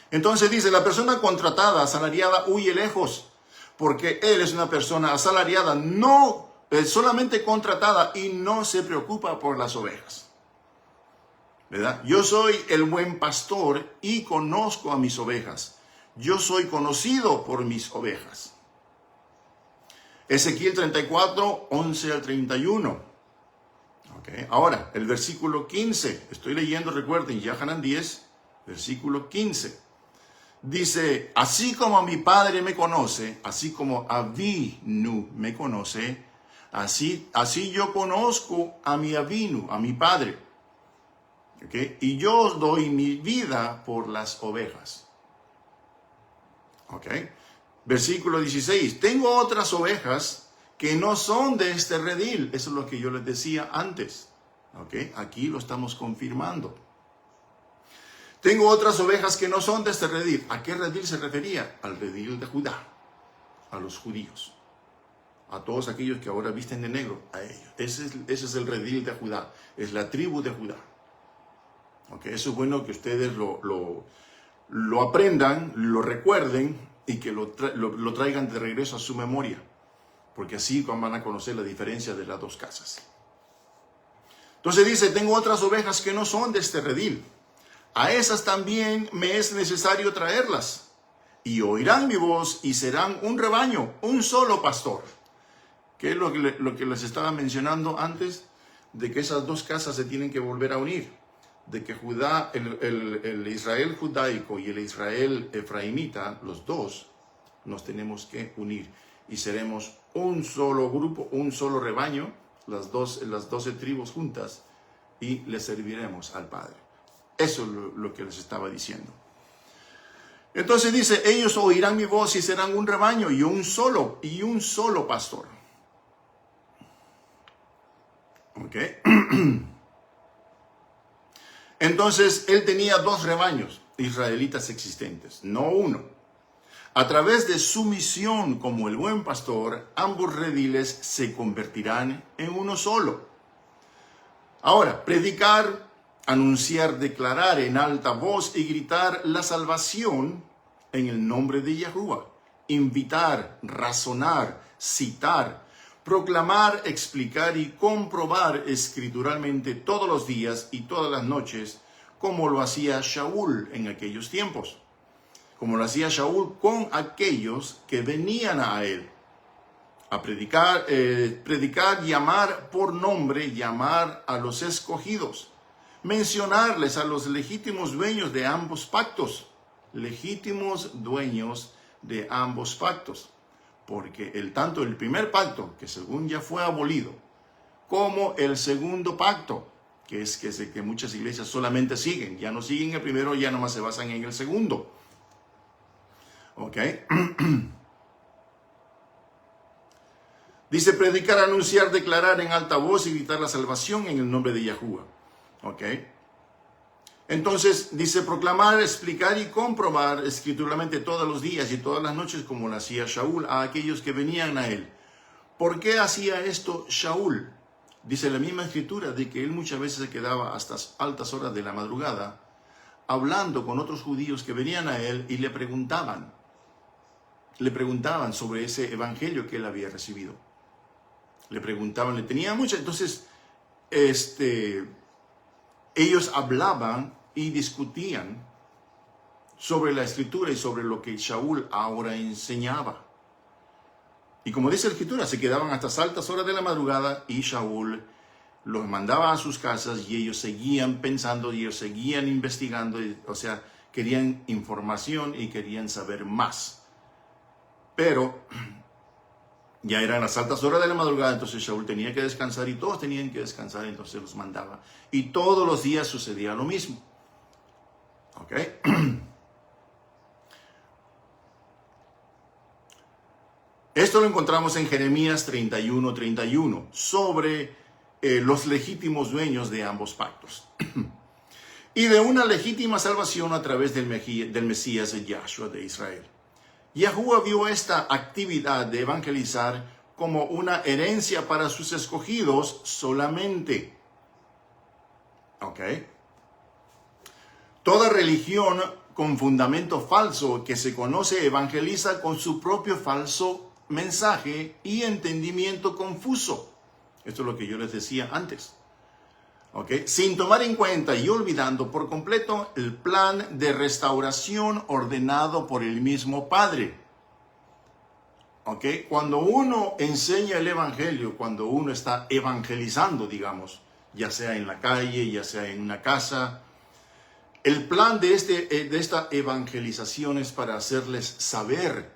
Entonces dice, la persona contratada, asalariada, huye lejos, porque él es una persona asalariada, no solamente contratada y no se preocupa por las ovejas. ¿Verdad? Yo soy el buen pastor y conozco a mis ovejas. Yo soy conocido por mis ovejas. Ezequiel 34, 11 al 31. Okay. Ahora, el versículo 15. Estoy leyendo, recuerden, Yohanan 10, versículo 15. Dice, así como mi padre me conoce, así como Avinu me conoce, así yo conozco a mi Avinu, a mi padre. Okay. Y yo doy mi vida por las ovejas. Okay. Versículo 16. Tengo otras ovejas que no son de este redil. Eso es lo que yo les decía antes. Okay. Aquí lo estamos confirmando. Tengo otras ovejas que no son de este redil. ¿A qué redil se refería? Al redil de Judá. A los judíos. A todos aquellos que ahora visten de negro. A ellos. Ese es el redil de Judá. Es la tribu de Judá. Okay. Eso es bueno que ustedes lo aprendan, lo recuerden y que lo traigan de regreso a su memoria. Porque así van a conocer la diferencia de las dos casas. Entonces dice, tengo otras ovejas que no son de este redil. A esas también me es necesario traerlas. Y oirán mi voz y serán un rebaño, un solo pastor. ¿Qué es lo que les estaba mencionando antes? De que esas dos casas se tienen que volver a unir. De que Judá, el Israel judaico y el Israel efraimita, los dos, nos tenemos que unir. Y seremos un solo grupo, un solo rebaño, las 12 tribus juntas, y le serviremos al Padre. Eso es lo que les estaba diciendo. Entonces dice, ellos oirán mi voz y serán un rebaño y un solo pastor. ¿Ok? Entonces él tenía dos rebaños israelitas existentes, no uno. A través de su misión como el buen pastor, ambos rediles se convertirán en uno solo. Ahora, predicar, anunciar, declarar en alta voz y gritar la salvación en el nombre de Yahuwah. Invitar, razonar, citar, proclamar, explicar y comprobar escrituralmente todos los días y todas las noches, como lo hacía Shaul en aquellos tiempos. Como lo hacía Shaul con aquellos que venían a él. A predicar, llamar por nombre, llamar a los escogidos. Mencionarles a los legítimos dueños de ambos pactos. Legítimos dueños de ambos pactos. Porque tanto el primer pacto, que según ya fue abolido, como el segundo pacto, que es que muchas iglesias solamente siguen, ya no siguen el primero, ya nomás se basan en el segundo. ¿Ok? Dice predicar, anunciar, declarar en alta voz y gritar la salvación en el nombre de Yahuwah. ¿Ok? Entonces dice proclamar, explicar y comprobar escrituralmente todos los días y todas las noches, como lo hacía Shaul a aquellos que venían a él. ¿Por qué hacía esto Shaul? Dice la misma escritura de que él muchas veces se quedaba hasta altas horas de la madrugada hablando con otros judíos que venían a él y le preguntaban sobre ese evangelio que él había recibido. Le preguntaban, le tenía mucha. Entonces, ellos hablaban y discutían sobre la escritura y sobre lo que Shaul ahora enseñaba. Y como dice la escritura, se quedaban hasta altas horas de la madrugada y Shaul los mandaba a sus casas y ellos seguían pensando y ellos seguían investigando. O sea, querían información y querían saber más. Pero ya eran las altas horas de la madrugada, entonces Shaul tenía que descansar y todos tenían que descansar, entonces los mandaba. Y todos los días sucedía lo mismo. ¿Ok? Esto lo encontramos en Jeremías 31:31, sobre los legítimos dueños de ambos pactos. Y de una legítima salvación a través del Mesías Yahshua de Israel. Yahuwah vio esta actividad de evangelizar como una herencia para sus escogidos solamente. ¿Ok? Toda religión con fundamento falso que se conoce evangeliza con su propio falso mensaje y entendimiento confuso. Esto es lo que yo les decía antes. ¿Ok? Sin tomar en cuenta y olvidando por completo el plan de restauración ordenado por el mismo Padre. ¿Ok? Cuando uno enseña el evangelio, cuando uno está evangelizando, digamos, ya sea en la calle, ya sea en una casa, el plan de esta evangelización es para hacerles saber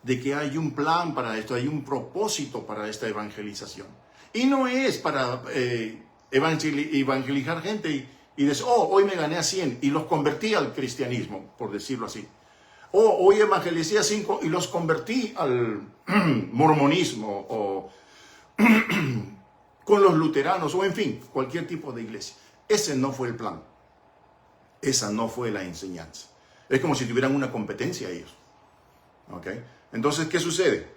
de que hay un plan para esto, hay un propósito para esta evangelización. Y no es para evangelizar gente y decir, oh, hoy me gané a 100 y los convertí al cristianismo, por decirlo así. O hoy evangelicé a 5 y los convertí al mormonismo o con los luteranos o en fin, cualquier tipo de iglesia. Ese no fue el plan. Esa no fue la enseñanza. Es como si tuvieran una competencia ellos. ¿Ok? Entonces, ¿qué sucede?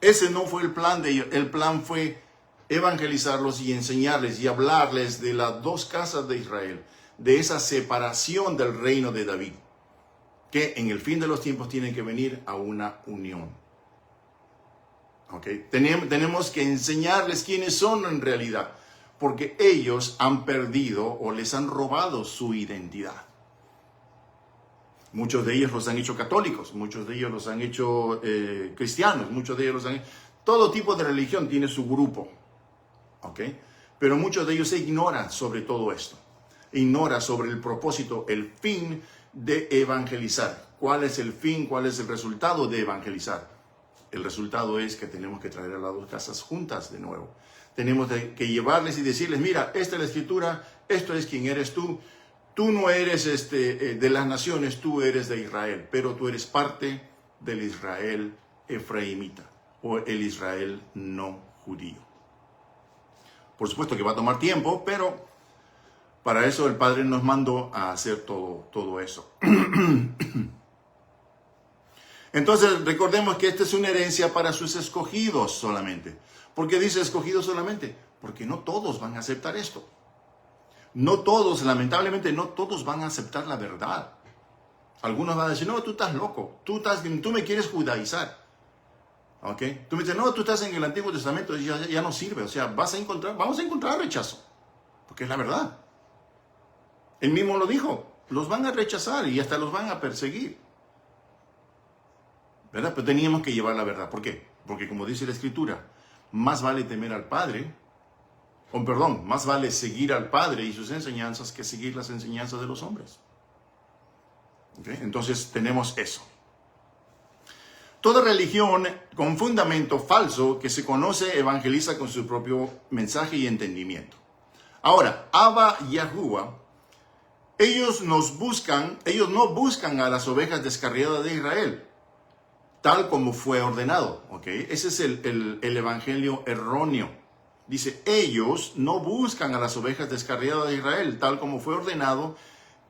Ese no fue el plan de ellos. El plan fue evangelizarlos y enseñarles y hablarles de las dos casas de Israel, de esa separación del reino de David, que en el fin de los tiempos tienen que venir a una unión. ¿Ok? Tenemos que enseñarles quiénes son en realidad, porque ellos han perdido o les han robado su identidad. Muchos de ellos los han hecho católicos, muchos de ellos los han hecho cristianos, muchos de ellos los han hecho... Todo tipo de religión tiene su grupo, ¿ok? Pero muchos de ellos ignoran sobre todo esto. Ignoran sobre el propósito, el fin de evangelizar. ¿Cuál es el fin? ¿Cuál es el resultado de evangelizar? El resultado es que tenemos que traer a las dos casas juntas de nuevo. Tenemos que llevarles y decirles, mira, esta es la escritura, esto es quién eres tú. Tú no eres de las naciones, tú eres de Israel, pero tú eres parte del Israel efraimita o el Israel no judío. Por supuesto que va a tomar tiempo, pero para eso el Padre nos mandó a hacer todo eso. Entonces recordemos que esta es una herencia para sus escogidos solamente. ¿Por qué dice escogidos solamente? Porque no todos van a aceptar esto. No todos, lamentablemente, no todos van a aceptar la verdad. Algunos van a decir, no, tú estás loco, tú me quieres judaizar. ¿Ok? Tú me dices, no, tú estás en el Antiguo Testamento y ya no sirve. O sea, vamos a encontrar rechazo. Porque es la verdad. Él mismo lo dijo, los van a rechazar y hasta los van a perseguir. ¿Verdad? Pero teníamos que llevar la verdad. ¿Por qué? Porque como dice la Escritura, más vale temer al Padre, más vale seguir al Padre y sus enseñanzas que seguir las enseñanzas de los hombres. ¿Okay? Entonces tenemos eso. Toda religión con fundamento falso que se conoce evangeliza con su propio mensaje y entendimiento. Ahora, Abba y Yahuwah, ellos no buscan a las ovejas descarriadas de Israel, tal como fue ordenado. ¿Okay? Ese es el evangelio erróneo. Dice, ellos no buscan a las ovejas descarriadas de Israel, tal como fue ordenado.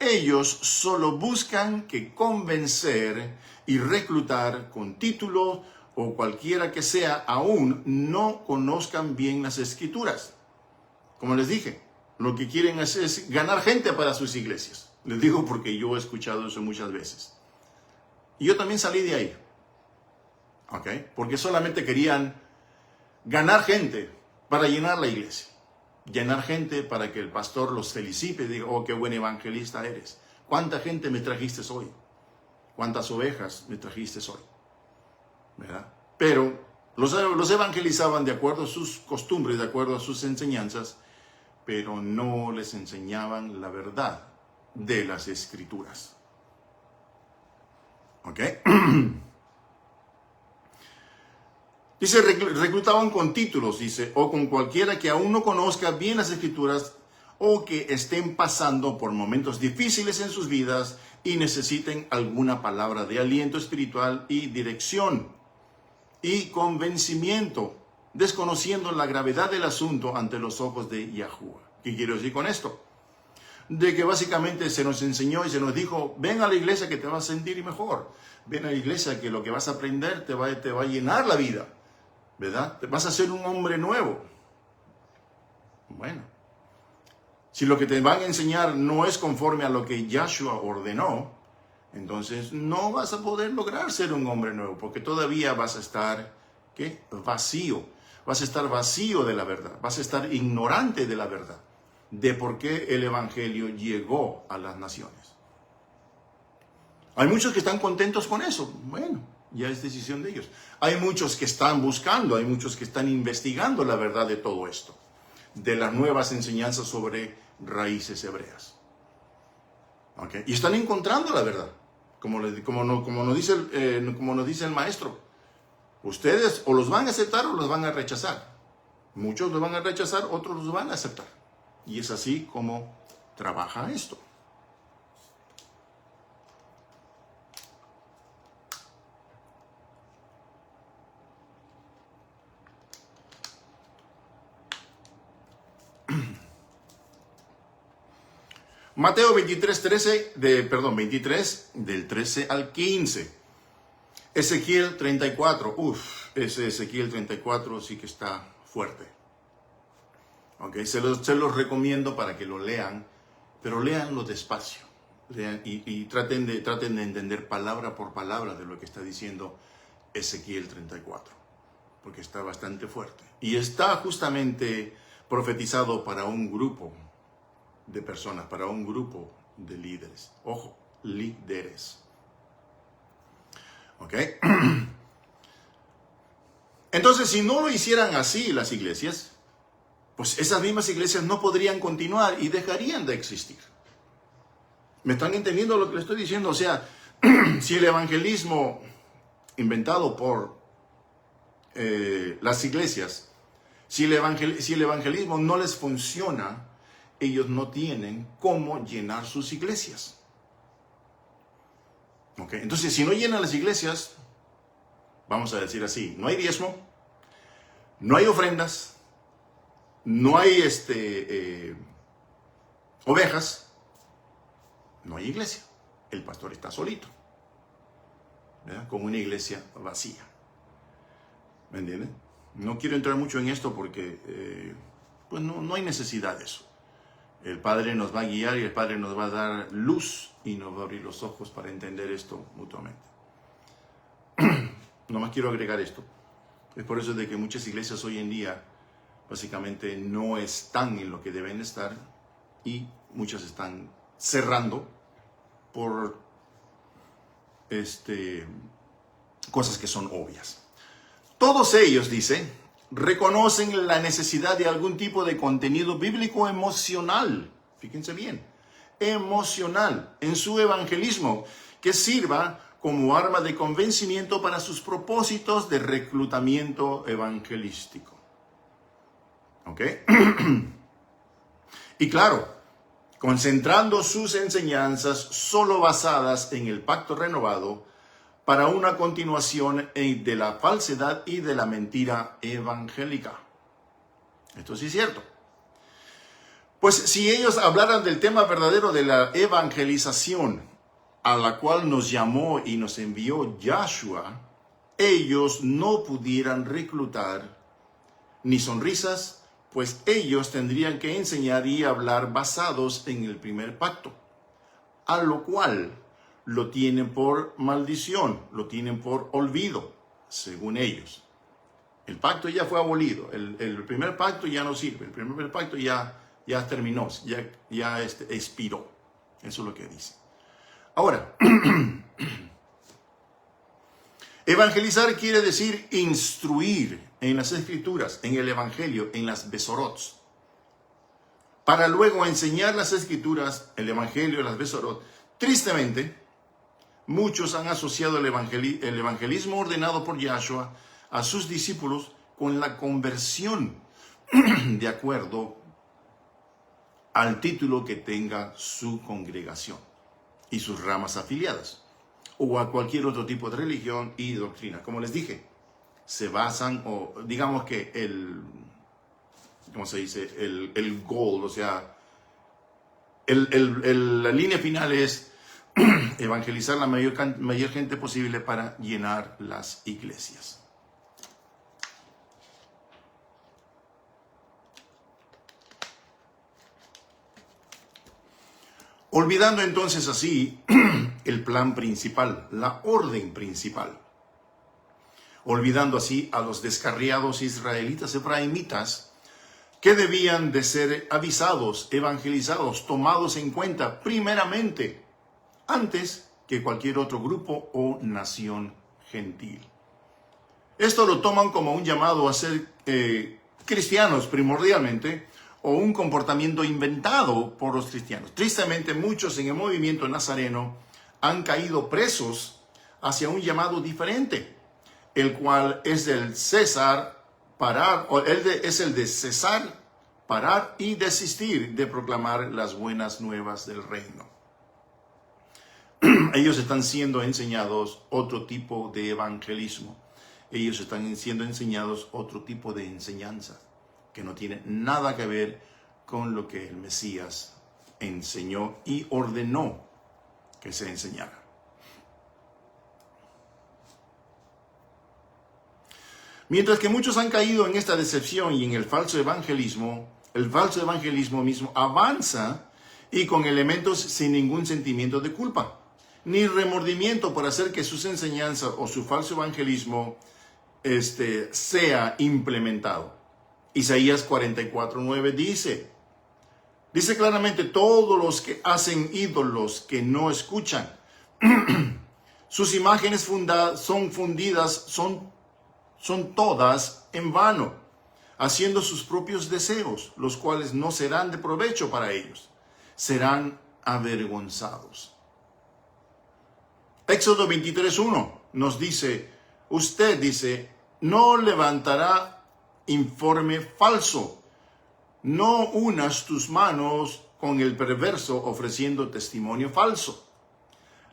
Ellos solo buscan que convencer y reclutar con título o cualquiera que sea, aún no conozcan bien las Escrituras. Como les dije, lo que quieren hacer es ganar gente para sus iglesias. Les digo porque yo he escuchado eso muchas veces. Y yo también salí de ahí. ¿Ok? Porque solamente querían ganar gente para llenar la iglesia. Llenar gente para que el pastor los felicite y diga, oh, qué buen evangelista eres. ¿Cuánta gente me trajiste hoy? ¿Cuántas ovejas me trajiste hoy? ¿Verdad? Pero los evangelizaban de acuerdo a sus costumbres, de acuerdo a sus enseñanzas, pero no les enseñaban la verdad de las Escrituras. ¿Ok? Dice, reclutaban con títulos, dice, o con cualquiera que aún no conozca bien las Escrituras, o que estén pasando por momentos difíciles en sus vidas y necesiten alguna palabra de aliento espiritual y dirección y convencimiento, desconociendo la gravedad del asunto ante los ojos de Yahuwah. ¿Qué quiero decir con esto? De que básicamente se nos enseñó y se nos dijo, ven a la iglesia que te vas a sentir mejor, ven a la iglesia que lo que vas a aprender te va a llenar la vida, ¿verdad? Vas a ser un hombre nuevo. Bueno, si lo que te van a enseñar no es conforme a lo que Yahshua ordenó, entonces no vas a poder lograr ser un hombre nuevo, porque todavía vas a estar, ¿qué? Vacío. Vas a estar vacío de la verdad, vas a estar ignorante de la verdad, de por qué el evangelio llegó a las naciones. Hay muchos que están contentos con eso. Bueno, ya es decisión de ellos. Hay muchos que están buscando, hay muchos que están investigando la verdad de todo esto, de las nuevas enseñanzas sobre raíces hebreas. ¿Okay? Y están encontrando la verdad, como nos dice el maestro. Ustedes o los van a aceptar o los van a rechazar. Muchos los van a rechazar, otros los van a aceptar. Y es así como trabaja esto. Mateo 23, del 13 al 15. Ezequiel 34, ese Ezequiel 34 sí que está fuerte. Okay, se los recomiendo para que lo lean, pero léanlo despacio. Lean y traten de entender palabra por palabra de lo que está diciendo Ezequiel 34, porque está bastante fuerte. Y está justamente profetizado para un grupo de personas, para un grupo de líderes. Ojo, líderes. ¿Ok? Entonces, si no lo hicieran así las iglesias, pues esas mismas iglesias no podrían continuar y dejarían de existir. ¿Me están entendiendo lo que les estoy diciendo? O sea, si el evangelismo inventado por las iglesias, si el evangelismo no les funciona, ellos no tienen cómo llenar sus iglesias. Okay. Entonces, si no llenan las iglesias, vamos a decir así, no hay diezmo, no hay ofrendas, no hay ovejas, no hay iglesia. El pastor está solito, ¿verdad? Con una iglesia vacía. ¿Me entienden? No quiero entrar mucho en esto porque pues no hay necesidad de eso. El Padre nos va a guiar y el Padre nos va a dar luz y nos va a abrir los ojos para entender esto mutuamente. Nomás quiero agregar esto. Es por eso de que muchas iglesias hoy en día básicamente no están en lo que deben estar y muchas están cerrando por cosas que son obvias. Todos ellos, dice, reconocen la necesidad de algún tipo de contenido bíblico emocional, fíjense bien, emocional, en su evangelismo, que sirva como arma de convencimiento para sus propósitos de reclutamiento evangelístico. ¿Ok? Y claro, concentrando sus enseñanzas solo basadas en el pacto renovado, para una continuación de la falsedad y de la mentira evangélica. Esto sí es cierto. Pues si ellos hablaran del tema verdadero de la evangelización, a la cual nos llamó y nos envió Yahshua, ellos no pudieran reclutar ni sonrisas, pues ellos tendrían que enseñar y hablar basados en el primer pacto, a lo cual lo tienen por maldición, lo tienen por olvido, según ellos. El pacto ya fue abolido, el primer pacto ya no sirve, el primer pacto ya terminó, ya expiró. Eso es lo que dice. Ahora, evangelizar quiere decir instruir en las escrituras, en el evangelio, en las besorots, para luego enseñar las escrituras, el evangelio, las besorots. Tristemente, muchos han asociado el evangelismo ordenado por Yahshua a sus discípulos con la conversión de acuerdo al título que tenga su congregación y sus ramas afiliadas, o a cualquier otro tipo de religión y doctrina. Como les dije, se basan, o digamos que ¿cómo se dice? El goal, o sea, la línea final es evangelizar la mayor gente posible para llenar las iglesias. Olvidando entonces así el plan principal, la orden principal. Olvidando así a los descarriados israelitas efraimitas que debían de ser avisados, evangelizados, tomados en cuenta primeramente, antes que cualquier otro grupo o nación gentil. Esto lo toman como un llamado a ser cristianos primordialmente, o un comportamiento inventado por los cristianos. Tristemente, muchos en el movimiento nazareno han caído presos hacia un llamado diferente, el cual es el cesar, parar, es el de cesar, parar y desistir de proclamar las buenas nuevas del reino. Ellos están siendo enseñados otro tipo de evangelismo. Ellos están siendo enseñados otro tipo de enseñanza que no tiene nada que ver con lo que el Mesías enseñó y ordenó que se enseñara. Mientras que muchos han caído en esta decepción y en el falso evangelismo mismo avanza y con elementos sin ningún sentimiento de culpa, ni remordimiento por hacer que sus enseñanzas o su falso evangelismo sea implementado. Isaías 44:9 dice claramente: todos los que hacen ídolos que no escuchan, sus imágenes son fundidas, son todas en vano, haciendo sus propios deseos, los cuales no serán de provecho para ellos, serán avergonzados. Éxodo 23:1 nos dice: usted, dice, no levantará informe falso, no unas tus manos con el perverso ofreciendo testimonio falso.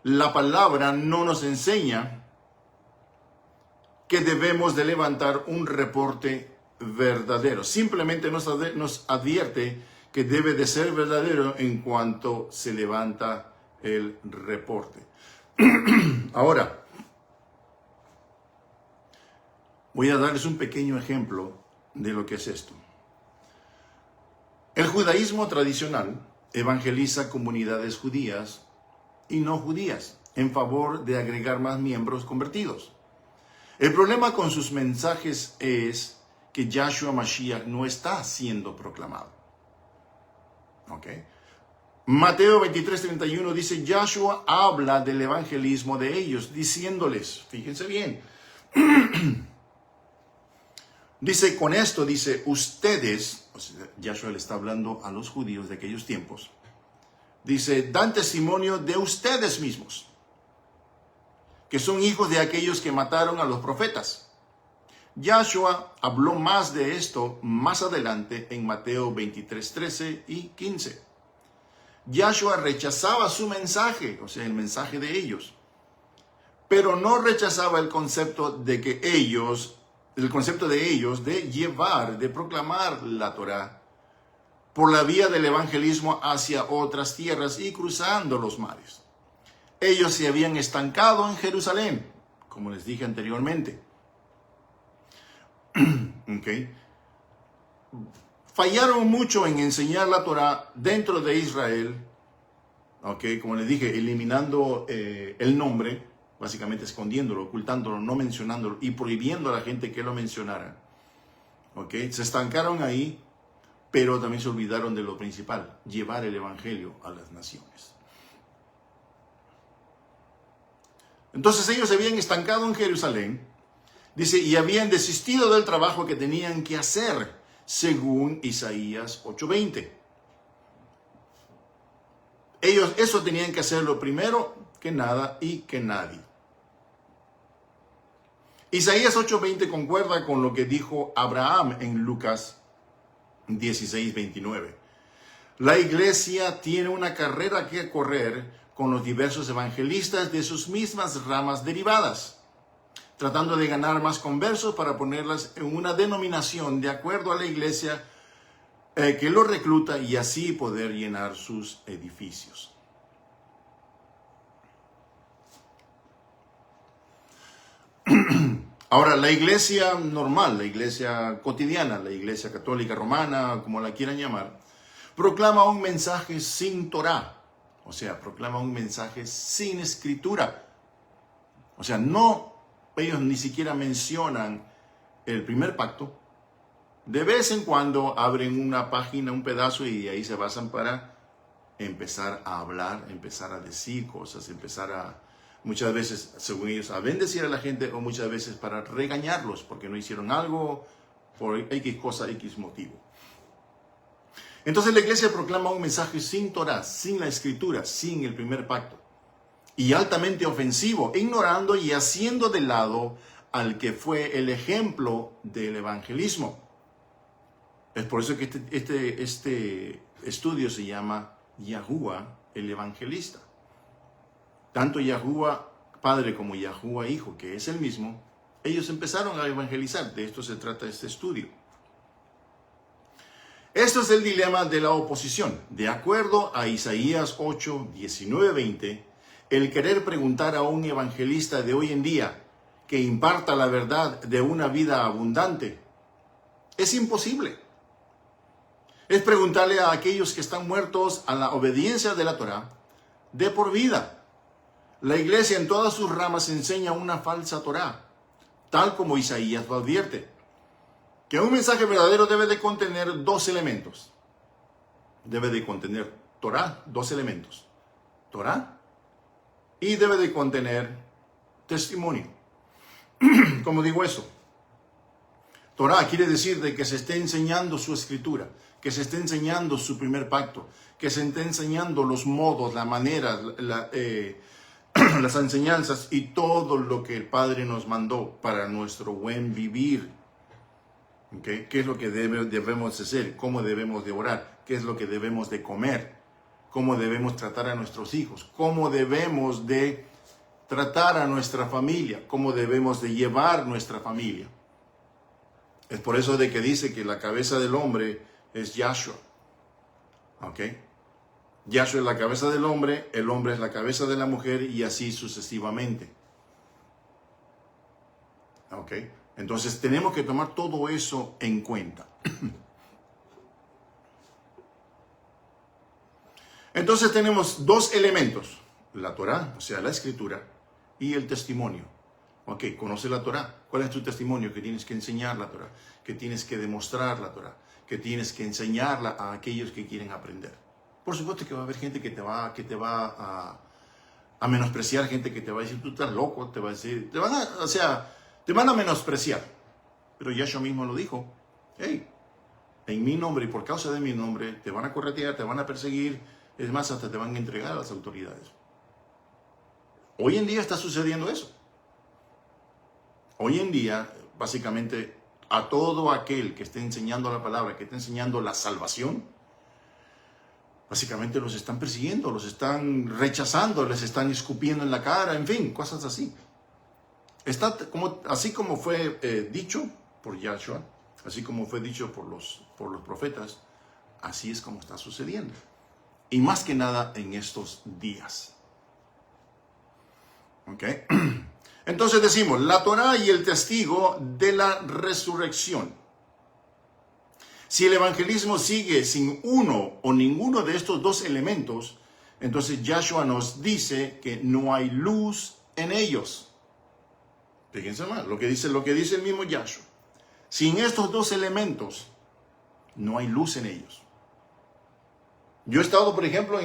La palabra no nos enseña que debemos de levantar un reporte verdadero. Simplemente nos advierte que debe de ser verdadero en cuanto se levanta el reporte. Ahora, voy a darles un pequeño ejemplo de lo que es esto. El judaísmo tradicional evangeliza comunidades judías y no judías en favor de agregar más miembros convertidos. El problema con sus mensajes es que Yahshua Mashiach no está siendo proclamado. ¿Ok? Mateo 23:31 dice: Yahshua habla del evangelismo de ellos, diciéndoles, fíjense bien, dice, con esto, dice, ustedes, o sea, Yahshua le está hablando a los judíos de aquellos tiempos, dice, dan testimonio de ustedes mismos, que son hijos de aquellos que mataron a los profetas. Yahshua habló más de esto más adelante en Mateo 23:13 y 15. Yahshua rechazaba su mensaje, o sea, el mensaje de ellos, pero no rechazaba el concepto de ellos de llevar, de proclamar la Torá por la vía del evangelismo hacia otras tierras y cruzando los mares. Ellos se habían estancado en Jerusalén, como les dije anteriormente. Okay. Fallaron mucho en enseñar la Torá dentro de Israel, okay, como les dije, eliminando el nombre, básicamente escondiéndolo, ocultándolo, no mencionándolo y prohibiendo a la gente que lo mencionara. Okay. Se estancaron ahí, pero también se olvidaron de lo principal: llevar el evangelio a las naciones. Entonces ellos se habían estancado en Jerusalén, dice, y habían desistido del trabajo que tenían que hacer, según Isaías 8:20. Ellos eso tenían que hacerlo primero que nada y que nadie. Isaías 8:20 concuerda con lo que dijo Abraham en Lucas 16:29. La iglesia tiene una carrera que correr con los diversos evangelistas de sus mismas ramas derivadas, tratando de ganar más conversos para ponerlas en una denominación de acuerdo a la iglesia que lo recluta y así poder llenar sus edificios. Ahora, la iglesia normal, la iglesia cotidiana, la iglesia católica romana, como la quieran llamar, proclama un mensaje sin Torá, o sea, proclama un mensaje sin escritura. O sea, ellos ni siquiera mencionan el primer pacto. De vez en cuando abren una página, un pedazo, y ahí se basan para empezar a hablar, empezar a decir cosas, muchas veces, según ellos, a bendecir a la gente, o muchas veces para regañarlos porque no hicieron algo por X cosa, X motivo. Entonces la iglesia proclama un mensaje sin Torá, sin la escritura, sin el primer pacto, y altamente ofensivo, ignorando y haciendo de lado al que fue el ejemplo del evangelismo. Es por eso que este estudio se llama Yahuwah el Evangelista. Tanto Yahuwah Padre como Yahuwah Hijo, que es el mismo, ellos empezaron a evangelizar. De esto se trata este estudio. Esto es el dilema de la oposición. De acuerdo a Isaías 8, 19, 20, el querer preguntar a un evangelista de hoy en día que imparta la verdad de una vida abundante es imposible. Es preguntarle a aquellos que están muertos a la obediencia de la Torá de por vida. La iglesia en todas sus ramas enseña una falsa Torá, tal como Isaías lo advierte, que un mensaje verdadero debe de contener dos elementos. Debe de contener Torá, dos elementos. Torá, y debe de contener testimonio. ¿Cómo digo eso? Torá quiere decir de que se esté enseñando su escritura, que se esté enseñando su primer pacto, que se esté enseñando los modos, la manera, las enseñanzas y todo lo que el Padre nos mandó para nuestro buen vivir. ¿Okay? ¿Qué es lo que debemos hacer? ¿Cómo debemos de orar? ¿Qué es lo que debemos de comer? ¿Cómo debemos tratar a nuestros hijos? ¿Cómo debemos de tratar a nuestra familia? ¿Cómo debemos de llevar nuestra familia? Es por eso de que dice que la cabeza del hombre es Yahshua. ¿Ok? Yahshua es la cabeza del hombre, el hombre es la cabeza de la mujer y así sucesivamente. ¿Ok? Entonces tenemos que tomar todo eso en cuenta. Entonces tenemos dos elementos, la Torá, o sea, la escritura, y el testimonio. Ok, conoce la Torá. ¿Cuál es tu testimonio? Que tienes que enseñar la Torá, que tienes que demostrar la Torá, que tienes que enseñarla a aquellos que quieren aprender. Por supuesto que va a haber gente que te va a menospreciar, gente que te va a decir, tú estás loco, te va a decir, te van a menospreciar. Pero Yahshua mismo lo dijo, hey, en mi nombre y por causa de mi nombre te van a corretear, te van a perseguir, es más, hasta te van a entregar a las autoridades. Hoy en día está sucediendo eso. Hoy en día, básicamente, a todo aquel que esté enseñando la palabra, que esté enseñando la salvación, básicamente los están persiguiendo, los están rechazando, les están escupiendo en la cara, en fin, cosas así. Así como fue dicho por Yahshua, así como fue dicho por los profetas, así es como está sucediendo. Y más que nada en estos días. ¿Ok? Entonces decimos, la Torá y el testigo de la resurrección. Si el evangelismo sigue sin uno o ninguno de estos dos elementos, entonces Yahshua nos dice que no hay luz en ellos. Fíjense mal, lo que dice el mismo Yahshua. Sin estos dos elementos, no hay luz en ellos. Yo he estado, por ejemplo,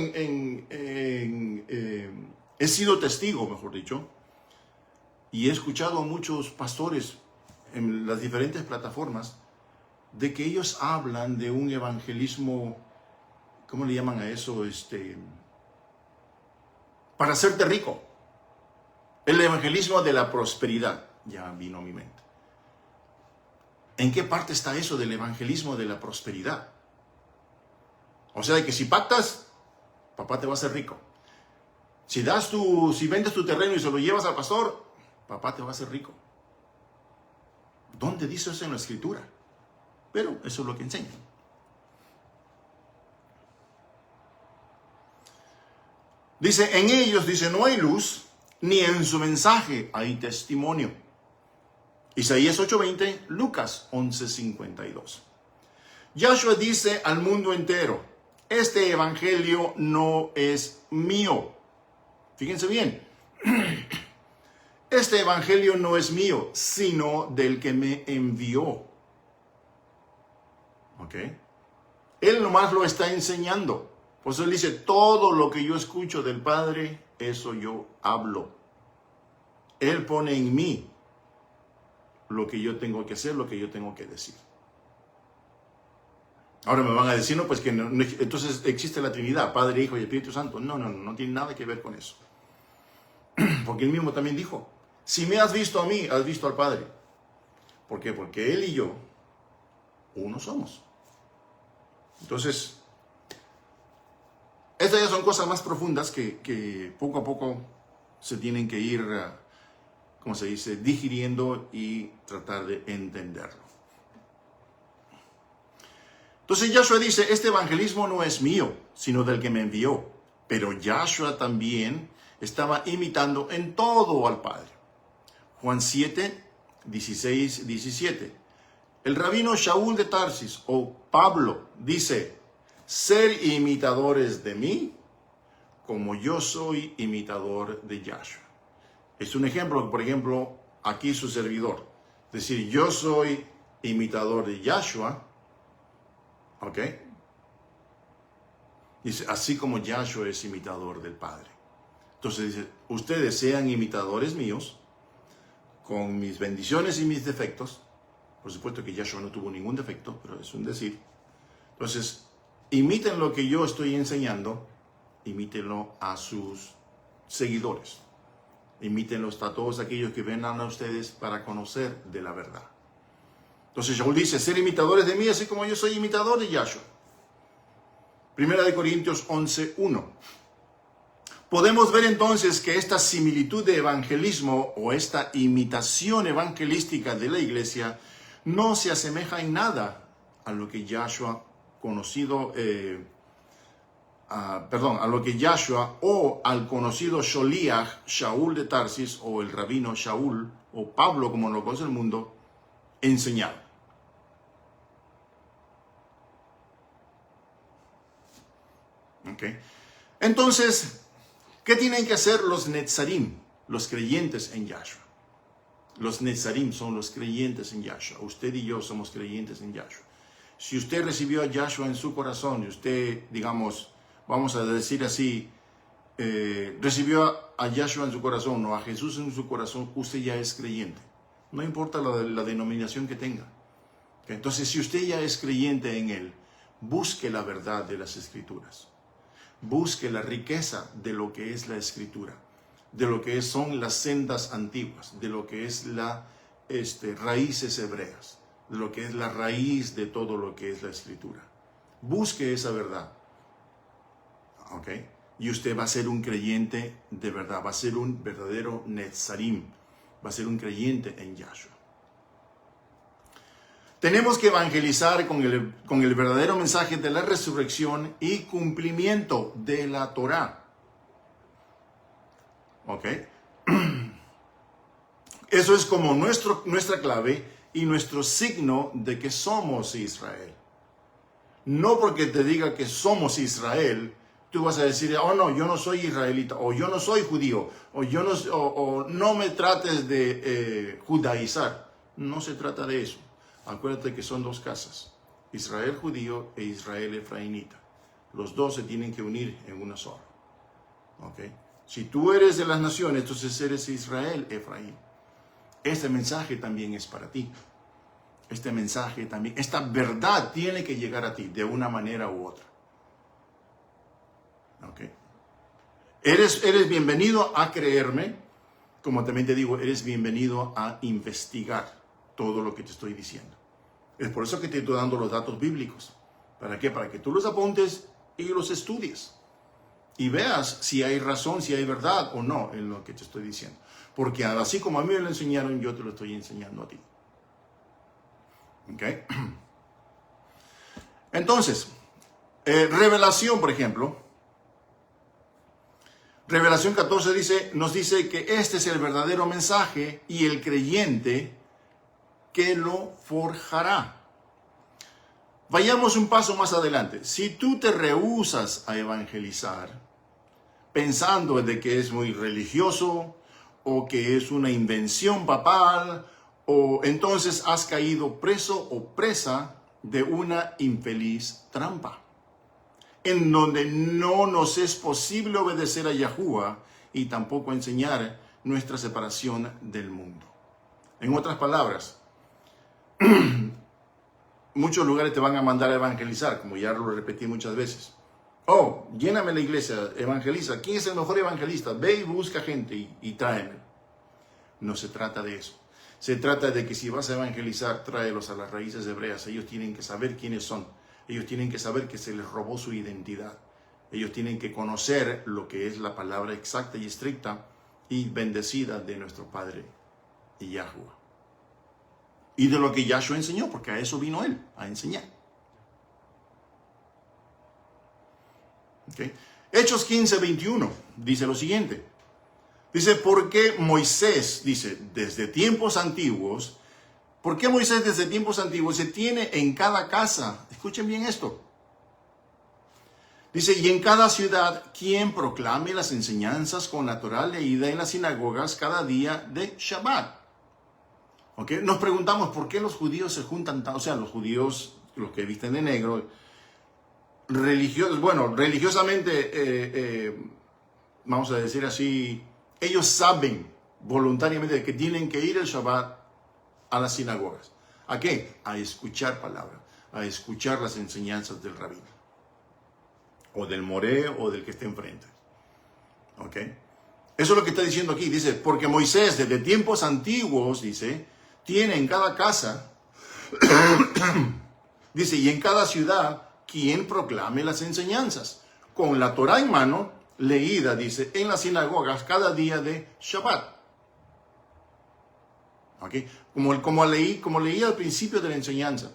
he sido testigo, mejor dicho, y he escuchado a muchos pastores en las diferentes plataformas de que ellos hablan de un evangelismo, ¿cómo le llaman a eso? Para hacerte rico. El evangelismo de la prosperidad. Ya vino a mi mente. ¿En qué parte está eso del evangelismo de la prosperidad? O sea, que si pactas, papá te va a hacer rico. Si vendes tu terreno y se lo llevas al pastor, papá te va a hacer rico. ¿Dónde dice eso en la escritura? Pero eso es lo que enseña. Dice, en ellos, dice, no hay luz, ni en su mensaje hay testimonio. Isaías 8:20, Lucas 11:52. Yahshua dice al mundo entero, este evangelio no es mío. Fíjense bien, este evangelio no es mío, sino del que me envió. ¿Ok? Él nomás lo está enseñando. Por eso él dice, todo lo que yo escucho del Padre, eso yo hablo. Él pone en mí lo que yo tengo que hacer, lo que yo tengo que decir. Ahora me van a decir, no, pues que no, entonces existe la Trinidad, Padre, Hijo y Espíritu Santo. No tiene nada que ver con eso. Porque él mismo también dijo, si me has visto a mí, has visto al Padre. ¿Por qué? Porque él y yo, uno somos. Entonces, estas ya son cosas más profundas que poco a poco se tienen que ir, ¿cómo se dice?, digiriendo y tratar de entenderlo. Entonces Yahshua dice, este evangelismo no es mío, sino del que me envió. Pero Yahshua también estaba imitando en todo al Padre. Juan 7, 16, 17. El rabino Shaul de Tarsis, o Pablo, dice, ser imitadores de mí, como yo soy imitador de Yahshua. Es un ejemplo, por ejemplo, aquí su servidor. Es decir, yo soy imitador de Yahshua, ¿ok? Dice, así como Yahshua es imitador del Padre. Entonces dice, ustedes sean imitadores míos, con mis bendiciones y mis defectos. Por supuesto que Yahshua no tuvo ningún defecto, pero es un decir. Entonces, imiten lo que yo estoy enseñando, imítenlo a sus seguidores. Imítenlos a todos aquellos que vengan a ustedes para conocer de la verdad. Entonces Shaul dice, ser imitadores de mí, así como yo soy imitador de Yahshua. Primera de Corintios 11:1. Podemos ver entonces que esta similitud de evangelismo o esta imitación evangelística de la iglesia no se asemeja en nada a lo que Yahshua a lo que Yahshua o al conocido Sholiach, Shaul de Tarsis, o el rabino Shaul, o Pablo, como lo conoce el mundo, enseñaba. Okay. Entonces, ¿qué tienen que hacer los Netzarim, los creyentes en Yahshua? Los Netzarim son los creyentes en Yahshua. Usted y yo somos creyentes en Yahshua. Si usted recibió a Yahshua en su corazón y usted, digamos, vamos a decir así, recibió a Yahshua en su corazón o a Jesús en su corazón, usted ya es creyente. No importa la denominación que tenga. Entonces, si usted ya es creyente en Él, busque la verdad de las Escrituras. Busque la riqueza de lo que es la Escritura, de lo que son las sendas antiguas, de lo que es las raíces hebreas, de lo que es la raíz de todo lo que es la Escritura. Busque esa verdad. ¿Ok? Y usted va a ser un creyente de verdad, va a ser un verdadero Netzarim, va a ser un creyente en Yahshua. Tenemos que evangelizar con el verdadero mensaje de la resurrección y cumplimiento de la Torá. ¿Ok? Eso es como nuestra clave y nuestro signo de que somos Israel. No porque te diga que somos Israel, tú vas a decir, oh no, yo no soy israelita, o yo no soy judío, o no me trates de judaizar. No se trata de eso. Acuérdate que son dos casas, Israel judío e Israel efraínita. Los dos se tienen que unir en una sola. ¿Okay? Si tú eres de las naciones, entonces eres Israel, Efraín. Este mensaje también es para ti. Este mensaje también, esta verdad tiene que llegar a ti de una manera u otra. ¿Okay? Eres bienvenido a creerme, como también te digo, eres bienvenido a investigar todo lo que te estoy diciendo. Es por eso que te estoy dando los datos bíblicos. ¿Para qué? Para que tú los apuntes y los estudies. Y veas si hay razón, si hay verdad o no en lo que te estoy diciendo. Porque así como a mí me lo enseñaron, yo te lo estoy enseñando a ti. ¿Ok? Entonces, Revelación, por ejemplo. Revelación 14 nos dice que este es el verdadero mensaje y el creyente que lo forjará. Vayamos un paso más adelante. Si tú te rehusas a evangelizar, pensando de que es muy religioso o que es una invención papal, o entonces has caído preso o presa de una infeliz trampa, en donde no nos es posible obedecer a Yahuwah y tampoco enseñar nuestra separación del mundo. En otras palabras, muchos lugares te van a mandar a evangelizar, como ya lo repetí muchas veces. Oh, lléname la iglesia, evangeliza. ¿Quién es el mejor evangelista? Ve y busca gente y tráeme. No se trata de eso. Se trata de que si vas a evangelizar, tráelos a las raíces hebreas. Ellos tienen que saber quiénes son. Ellos tienen que saber que se les robó su identidad. Ellos tienen que conocer lo que es la palabra exacta y estricta y bendecida de nuestro Padre Yahuwah. Y de lo que Yahshua enseñó, porque a eso vino Él, a enseñar. Okay. Hechos 15:21 dice lo siguiente. Dice, porque Moisés, dice, desde tiempos antiguos, ¿por qué Moisés desde tiempos antiguos se tiene en cada casa? Escuchen bien esto. Dice, y en cada ciudad, quien proclame las enseñanzas con la Torá leída en las sinagogas cada día de Shabbat. Okay. Nos preguntamos por qué los judíos se juntan, o sea, los judíos, los que visten de negro, religiosamente, vamos a decir así, ellos saben voluntariamente que tienen que ir el Shabbat a las sinagogas. ¿A qué? A escuchar palabra, a escuchar las enseñanzas del rabino, o del moré, o del que esté enfrente. ¿Ok? Eso es lo que está diciendo aquí. Dice, porque Moisés desde tiempos antiguos, dice, tiene en cada casa, dice, y en cada ciudad, quien proclame las enseñanzas, con la Torá en mano, leída, dice, en las sinagogas cada día de Shabbat. ¿Okay? Como leí al principio de la enseñanza.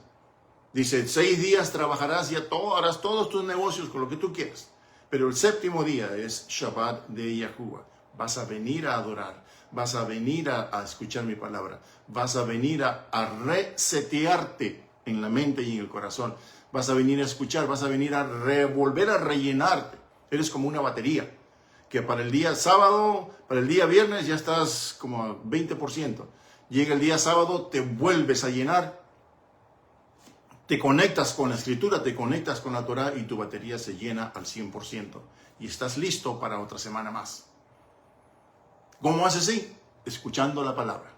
Dice, 6 días trabajarás y harás todos tus negocios con lo que tú quieras. Pero el 7º día es Shabbat de Yahuwah. Vas a venir a adorar. Vas a venir a escuchar mi palabra. Vas a venir a resetearte en la mente y en el corazón. Vas a venir a escuchar, vas a venir a volver a rellenarte. Eres como una batería, que para el día sábado, para el día viernes ya estás como a 20%. Llega el día sábado, te vuelves a llenar, te conectas con la escritura, te conectas con la Torah y tu batería se llena al 100%. Y estás listo para otra semana más. ¿Cómo haces así? Escuchando la palabra.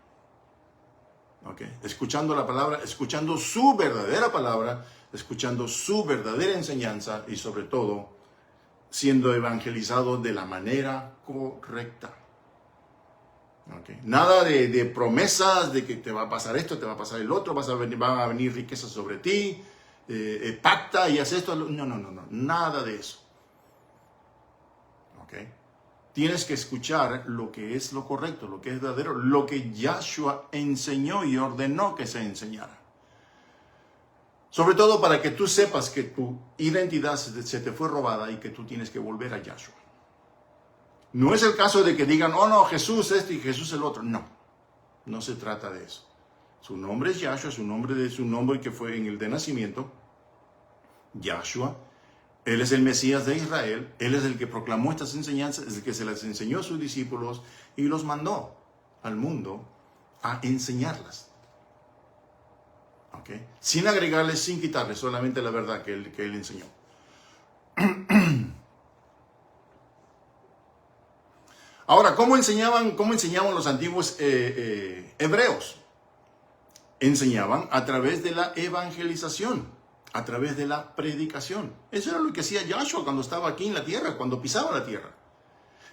¿Okay? Escuchando la palabra, escuchando su verdadera palabra, escuchando su verdadera enseñanza y sobre todo siendo evangelizado de la manera correcta. ¿Okay? Nada de promesas de que te va a pasar esto, te va a pasar el otro, van a venir riquezas sobre ti, pacta y haz esto. No, nada de eso. ¿Okay? Tienes que escuchar lo que es lo correcto, lo que es verdadero, lo que Yahshua enseñó y ordenó que se enseñara. Sobre todo para que tú sepas que tu identidad se te fue robada y que tú tienes que volver a Yahshua. No es el caso de que digan, oh no, Jesús este y Jesús el otro. No, no se trata de eso. Su nombre es Yahshua, su nombre que fue en el de nacimiento, Yahshua. Él es el Mesías de Israel, Él es el que proclamó estas enseñanzas, es el que se las enseñó a sus discípulos y los mandó al mundo a enseñarlas. ¿Okay? Sin agregarles, sin quitarles, solamente la verdad que él enseñó. Ahora, ¿cómo enseñaban los antiguos hebreos? Enseñaban a través de la evangelización, a través de la predicación. Eso era lo que hacía Yahshua cuando estaba aquí en la tierra, cuando pisaba la tierra.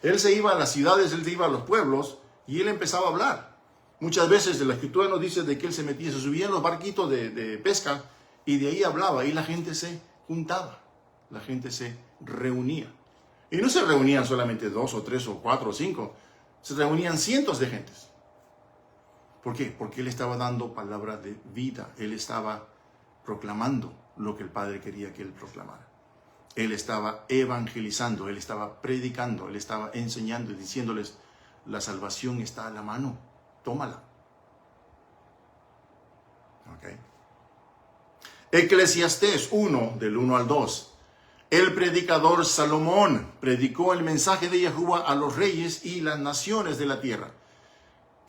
Él se iba a las ciudades, él se iba a los pueblos y él empezaba a hablar. Muchas veces la escritura nos dice de que él se subía en los barquitos de pesca y de ahí hablaba y la gente se juntaba. la gente se reunía. Y no se reunían solamente 2 o 3 o 4 o 5, se reunían cientos de gentes. ¿Por qué? Porque él estaba dando palabra de vida, él estaba proclamando lo que el Padre quería que él proclamara. Él estaba evangelizando, él estaba predicando, él estaba enseñando y diciéndoles, la salvación está a la mano, tómala. ¿Ok? Eclesiastés 1, del 1 al 2. El predicador Salomón predicó el mensaje de Yahuwah a los reyes y las naciones de la tierra,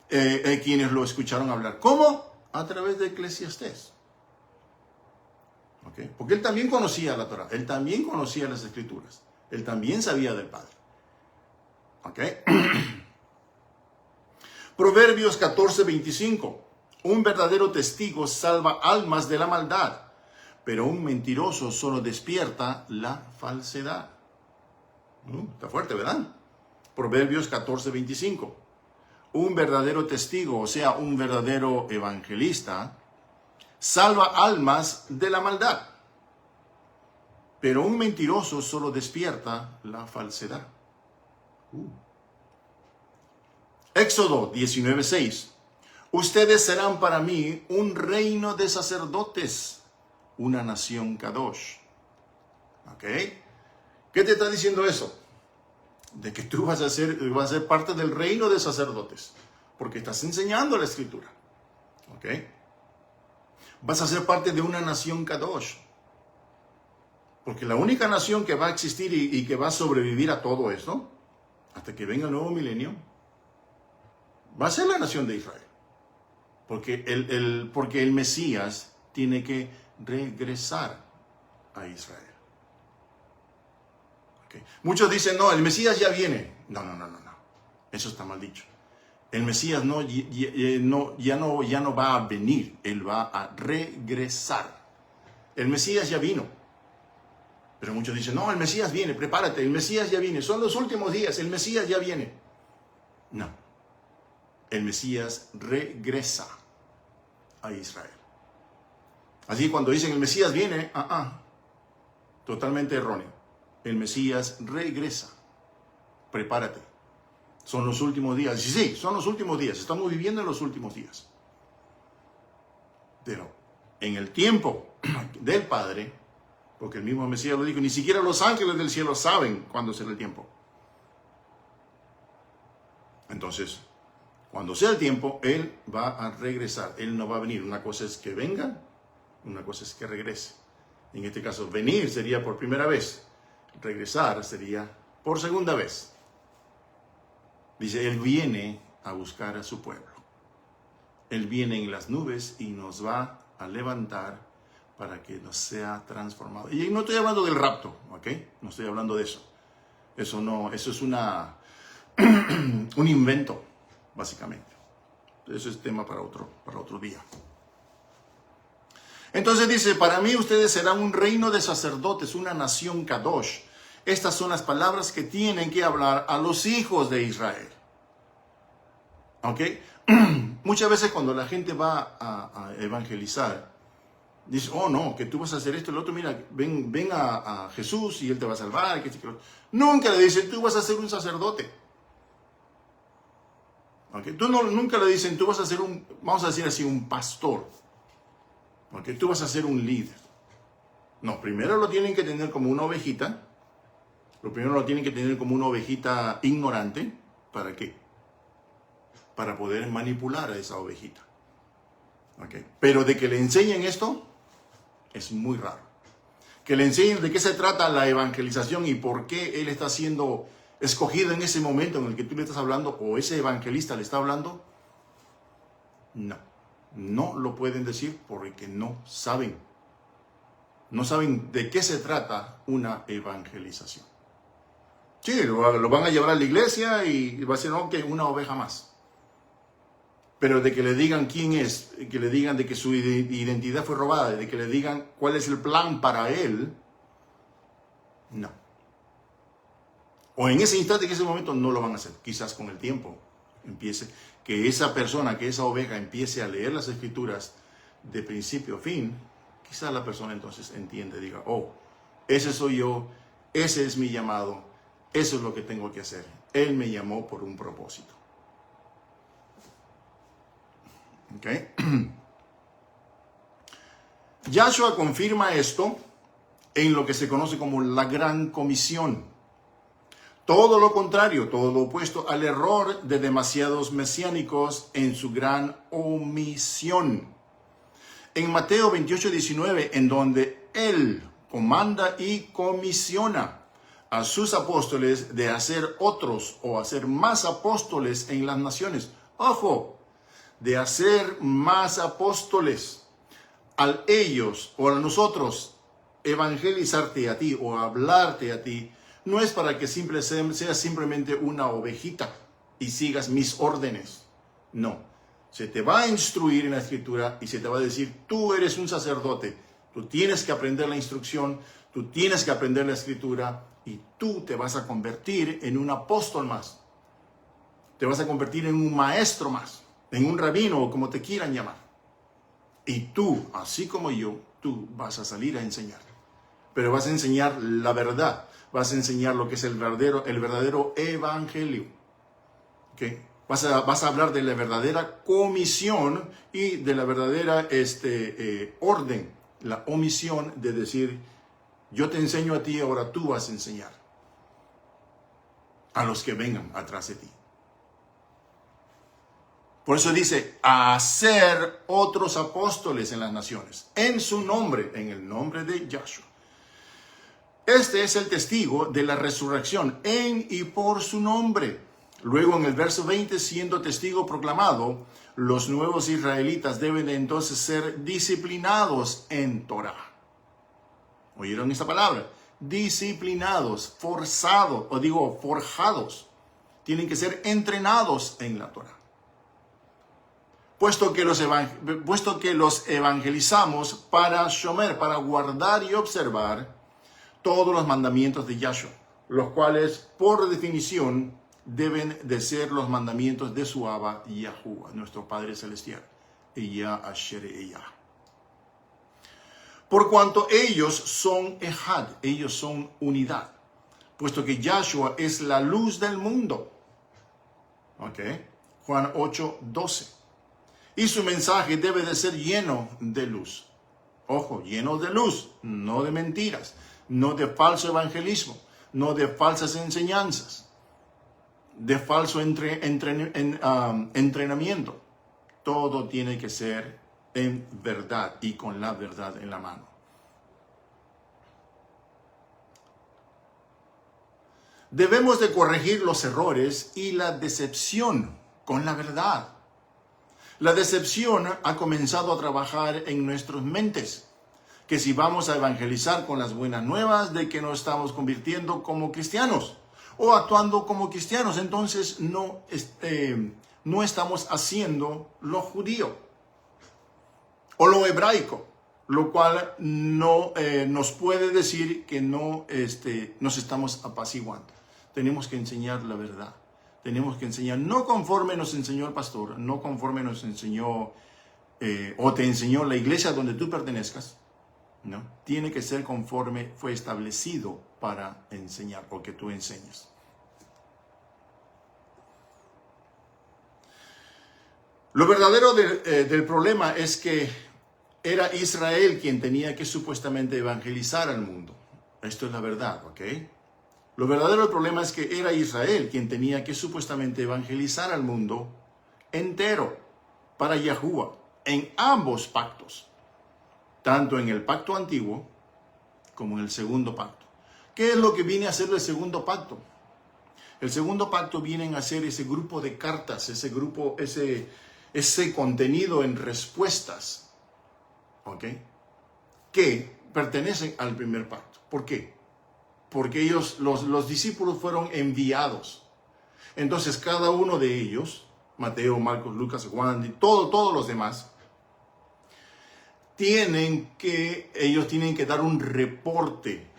quienes lo escucharon hablar. ¿Cómo? A través de Eclesiastés. ¿Okay? Porque él también conocía la Torah, él también conocía las Escrituras, él también sabía del Padre. ¿Okay? Proverbios 14:25. Un verdadero testigo salva almas de la maldad, pero un mentiroso solo despierta la falsedad. Está fuerte, ¿verdad? Proverbios 14:25. Un verdadero testigo, o sea, un verdadero evangelista, salva almas de la maldad, pero un mentiroso solo despierta la falsedad. Éxodo 19:6. Ustedes serán para mí un reino de sacerdotes, una nación Kadosh. ¿Ok? ¿Qué te está diciendo eso? De que tú vas a ser parte del reino de sacerdotes, porque estás enseñando la Escritura. ¿Ok? Vas a ser parte de una nación Kadosh, porque la única nación que va a existir y que va a sobrevivir a todo esto, hasta que venga el nuevo milenio, va a ser la nación de Israel. Porque el Mesías tiene que regresar a Israel. ¿Okay? Muchos dicen, no, el Mesías ya viene. No. Eso está mal dicho. El Mesías ya no va a venir, él va a regresar. El Mesías ya vino. Pero muchos dicen, no, el Mesías viene, prepárate, el Mesías ya viene. Son los últimos días, el Mesías ya viene. No. El Mesías regresa a Israel. Así que cuando dicen el Mesías viene, totalmente erróneo. El Mesías regresa. Prepárate. Son los últimos días. Sí, son los últimos días. Estamos viviendo en los últimos días. Pero en el tiempo del Padre, porque el mismo Mesías lo dijo, ni siquiera los ángeles del cielo saben cuándo será el tiempo. Entonces, cuando sea el tiempo, Él va a regresar. Él no va a venir. Una cosa es que venga, una cosa es que regrese. En este caso, venir sería por primera vez. Regresar sería por segunda vez. Dice, Él viene a buscar a su pueblo. Él viene en las nubes y nos va a levantar para que nos sea transformado. Y no estoy hablando del rapto, ¿ok? No estoy hablando de eso. Eso es un invento, básicamente. Eso es tema para otro día. Entonces dice, para mí ustedes serán un reino de sacerdotes, una nación Kadosh. Estas son las palabras que tienen que hablar a los hijos de Israel. ¿Ok? Muchas veces cuando la gente va a evangelizar, dice, oh no, que tú vas a hacer esto y lo otro, mira, ven a Jesús y Él te va a salvar. Nunca le dicen, tú vas a ser un sacerdote. ¿Okay? Nunca le dicen, tú vas a ser vamos a decir así, un pastor. ¿Okay? Tú vas a ser un líder. No, primero lo tienen que tener como una ovejita. Primero lo tienen que tener como una ovejita ignorante. ¿Para qué? Para poder manipular a esa ovejita. ¿Okay? Pero de que le enseñen esto, es muy raro. Que le enseñen de qué se trata la evangelización y por qué él está siendo escogido en ese momento en el que tú le estás hablando o ese evangelista le está hablando. No lo pueden decir porque no saben. No saben de qué se trata una evangelización. Sí, lo van a llevar a la iglesia y va a ser una oveja más. Pero de que le digan quién es, que le digan de que su identidad fue robada, de que le digan cuál es el plan para él, no. O en ese instante, en ese momento, no lo van a hacer. Quizás con el tiempo empiece, que esa persona, que esa oveja empiece a leer las Escrituras de principio a fin, quizás la persona entonces entiende, diga, oh, Ese soy yo, ese es mi llamado, eso es lo que tengo que hacer. Él me llamó por un propósito. ¿Ok? Yahshua confirma esto en lo que se conoce como la Gran Comisión. Todo lo contrario, todo lo opuesto al error de demasiados mesiánicos en su gran omisión. En Mateo 28:19, en donde Él comanda y comisiona a sus apóstoles de hacer otros o hacer más apóstoles en las naciones. Ojo, de hacer más apóstoles. Al ellos o a nosotros evangelizarte a ti o hablarte a ti, no es para que seas simplemente una ovejita y sigas mis órdenes. No, se te va a instruir en la Escritura y se te va a decir, tú eres un sacerdote, tú tienes que aprender la instrucción, tú tienes que aprender la Escritura y tú te vas a convertir en un apóstol más. Te vas a convertir en un maestro más, en un rabino o como te quieran llamar. Y tú, así como yo, tú vas a salir a enseñar. Pero vas a enseñar la verdad. Vas a enseñar lo que es el verdadero evangelio. ¿Okay? Vas a hablar de la verdadera comisión y de la verdadera orden. La omisión de decir, yo te enseño a ti, ahora tú vas a enseñar a los que vengan atrás de ti. Por eso dice, a hacer otros apóstoles en las naciones, en su nombre, en el nombre de Yahshua. Este es el testigo de la resurrección, en y por su nombre. Luego en el verso 20, siendo testigo proclamado, los nuevos israelitas deben entonces ser disciplinados en Torah. ¿Oyeron esta palabra? Disciplinados, forzados, forjados. Tienen que ser entrenados en la Torah. Puesto que los evangelizamos para shomer, para guardar y observar todos los mandamientos de Yahshua, los cuales por definición deben de ser los mandamientos de su Abba Yahuwah, nuestro Padre Celestial, Eya Asher Eya. Por cuanto ellos son Ejad, ellos son unidad, puesto que Yahshua es la luz del mundo. ¿Ok? Juan 8:12. Y su mensaje debe de ser lleno de luz. Ojo, lleno de luz, no de mentiras, no de falso evangelismo, no de falsas enseñanzas, de falso entrenamiento. Todo tiene que ser en verdad y con la verdad en la mano. Debemos de corregir los errores y la decepción con la verdad. La decepción ha comenzado a trabajar en nuestras mentes, que si vamos a evangelizar con las buenas nuevas de que nos estamos convirtiendo como cristianos o actuando como cristianos, entonces no estamos haciendo lo judío o lo hebraico, lo cual no nos puede decir que no nos estamos apaciguando. Tenemos que enseñar la verdad. Tenemos que enseñar, no conforme nos enseñó el pastor, no conforme nos enseñó o te enseñó la iglesia donde tú pertenezcas, ¿no? Tiene que ser conforme fue establecido para enseñar o que tú enseñes. Lo verdadero del problema es que era Israel quien tenía que supuestamente evangelizar al mundo. Esto es la verdad, ¿ok? Lo verdadero del problema es que era Israel quien tenía que supuestamente evangelizar al mundo entero para Yahuwah en ambos pactos, tanto en el pacto antiguo como en el segundo pacto. ¿Qué es lo que viene a hacer el segundo pacto? El segundo pacto viene a ser ese grupo de cartas, ese contenido en respuestas, ¿ok? Que pertenecen al primer pacto. ¿Por qué? Porque ellos, los discípulos fueron enviados. Entonces cada uno de ellos, Mateo, Marcos, Lucas, Juan y todos los demás, ellos tienen que dar un reporte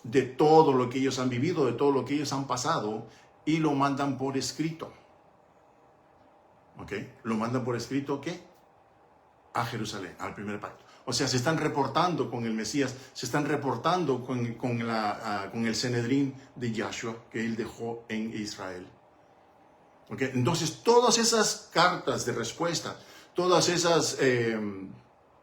de todo lo que ellos han vivido, de todo lo que ellos han pasado, y lo mandan por escrito. ¿Ok? Lo mandan por escrito, ¿qué? A Jerusalén, al primer pacto. O sea, se están reportando con el Mesías, se están reportando con el Sanedrín de Yahshua que él dejó en Israel. ¿Okay? Entonces, todas esas cartas de respuesta, todas esas,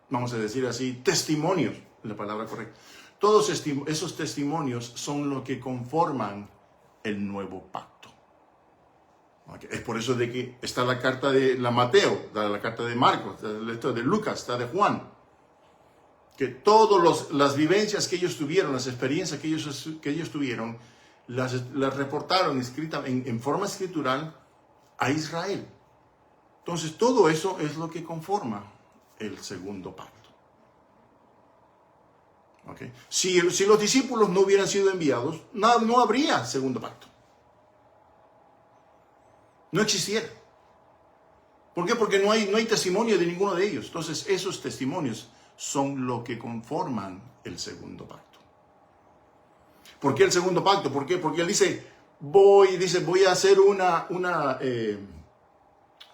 vamos a decir así, testimonios, la palabra correcta, todos esos testimonios son lo que conforman el nuevo pacto. ¿Okay? Es por eso de que está la carta de Mateo, está la carta de Marcos, de Lucas, está de Juan. Que todas las vivencias que ellos tuvieron, las experiencias que ellos tuvieron, las reportaron escrita, en forma escritural a Israel. Entonces, todo eso es lo que conforma el segundo pacto. ¿Okay? Si los discípulos no hubieran sido enviados, no habría segundo pacto. No existiera. ¿Por qué? Porque no hay testimonio de ninguno de ellos. Entonces, esos testimonios son lo que conforman el segundo pacto. ¿Por qué el segundo pacto? ¿Por qué? Porque él dice, voy a hacer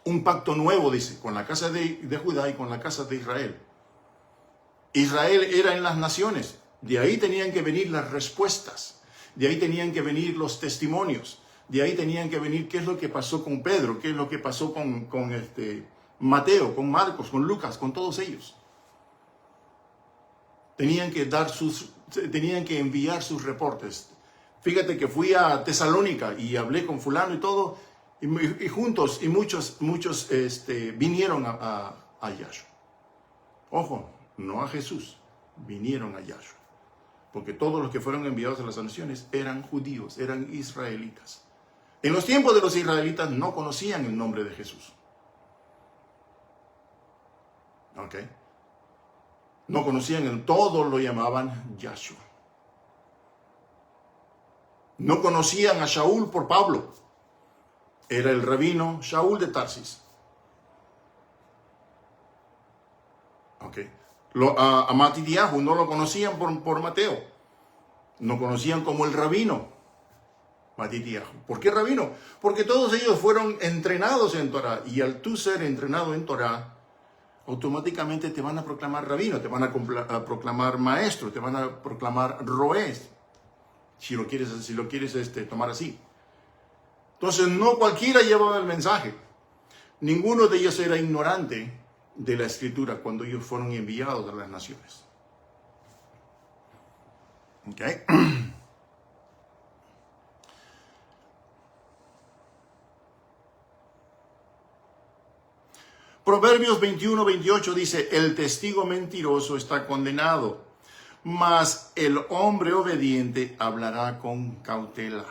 un pacto nuevo, dice, con la casa de Judá y con la casa de Israel. Israel era en las naciones, de ahí tenían que venir las respuestas, de ahí tenían que venir los testimonios, de ahí tenían que venir qué es lo que pasó con Pedro, qué es lo que pasó con Mateo, con Marcos, con Lucas, con todos ellos. Tenían que enviar sus reportes. Fíjate que fui a Tesalónica y hablé con fulano y todo, y juntos, y muchos vinieron a Yahshua. Ojo, no a Jesús, vinieron a Yahshua. Porque todos los que fueron enviados a las naciones eran judíos, eran israelitas. En los tiempos de los israelitas no conocían el nombre de Jesús. ¿Ok? No conocían, todos lo llamaban Yahshua. No conocían a Shaul por Pablo. Era el rabino Shaul de Tarsis. Okay. A Matitiahu no lo conocían por Mateo. No conocían como el rabino Matitiahu. ¿Por qué rabino? Porque todos ellos fueron entrenados en Torah. Y al tú ser entrenado en Torah, automáticamente te van a proclamar rabino, te van a proclamar maestro, te van a proclamar roés, si lo quieres tomar así. Entonces, no cualquiera llevaba el mensaje. Ninguno de ellos era ignorante de la escritura cuando ellos fueron enviados a las naciones. ¿Ok? Proverbios 21-28 dice, el testigo mentiroso está condenado, mas el hombre obediente hablará con cautela.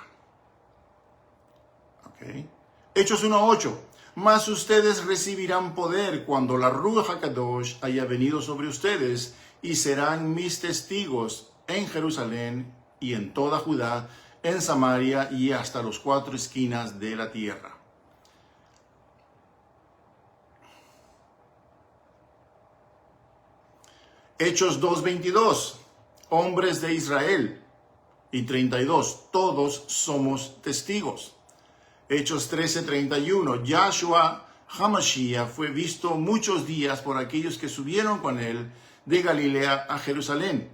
¿Okay? Hechos 1:8, mas ustedes recibirán poder cuando la Ruach HaKadosh haya venido sobre ustedes y serán mis testigos en Jerusalén y en toda Judá, en Samaria y hasta los 4 esquinas de la tierra. Hechos 2:22, hombres de Israel, y 32, todos somos testigos. Hechos 13:31, Yahshua HaMashiach fue visto muchos días por aquellos que subieron con él de Galilea a Jerusalén,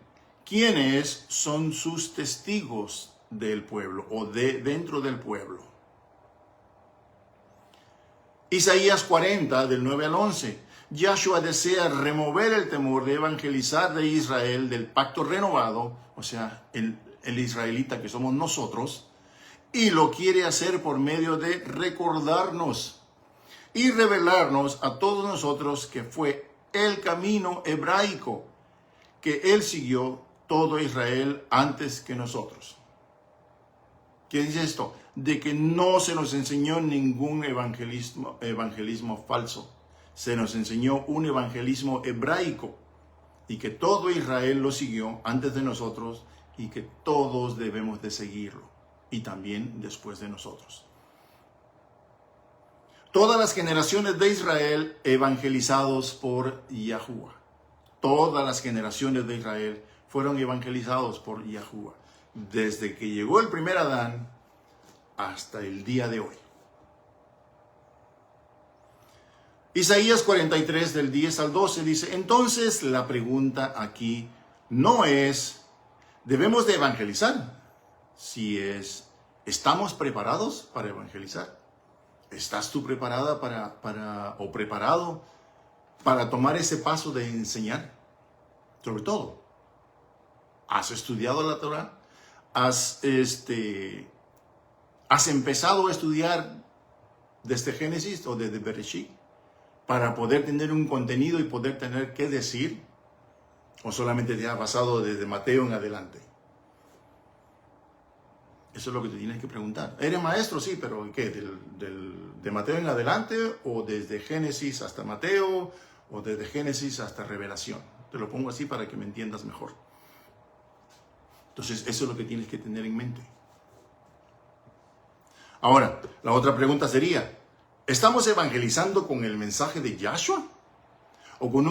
quienes son sus testigos del pueblo o dentro del pueblo. Isaías 40, del 9 al 11. Yahshua desea remover el temor de evangelizar de Israel del pacto renovado, o sea, el israelita que somos nosotros, y lo quiere hacer por medio de recordarnos y revelarnos a todos nosotros que fue el camino hebraico que él siguió todo Israel antes que nosotros. ¿Qué dice esto? De que no se nos enseñó ningún evangelismo falso. Se nos enseñó un evangelismo hebraico y que todo Israel lo siguió antes de nosotros y que todos debemos de seguirlo y también después de nosotros. Todas las generaciones de Israel evangelizados por Yahuwah. Todas las generaciones de Israel fueron evangelizados por Yahuwah. Desde que llegó el primer Adán hasta el día de hoy. Isaías 43 del 10 al 12 dice, entonces la pregunta aquí no es, ¿debemos de evangelizar? Si es, ¿estamos preparados para evangelizar? ¿Estás tú preparada o preparado para tomar ese paso de enseñar? Sobre todo, ¿has estudiado la Torah? ¿Has empezado a estudiar desde Génesis o desde Bereshit para poder tener un contenido y poder tener qué decir? ¿O solamente te has basado desde Mateo en adelante? Eso es lo que te tienes que preguntar. ¿Eres maestro? Sí, pero ¿qué? ¿De Mateo en adelante? ¿O desde Génesis hasta Mateo? ¿O desde Génesis hasta Revelación? Te lo pongo así para que me entiendas mejor. Entonces, eso es lo que tienes que tener en mente. Ahora, la otra pregunta sería, ¿estamos evangelizando con el mensaje de Yahshua? ¿O con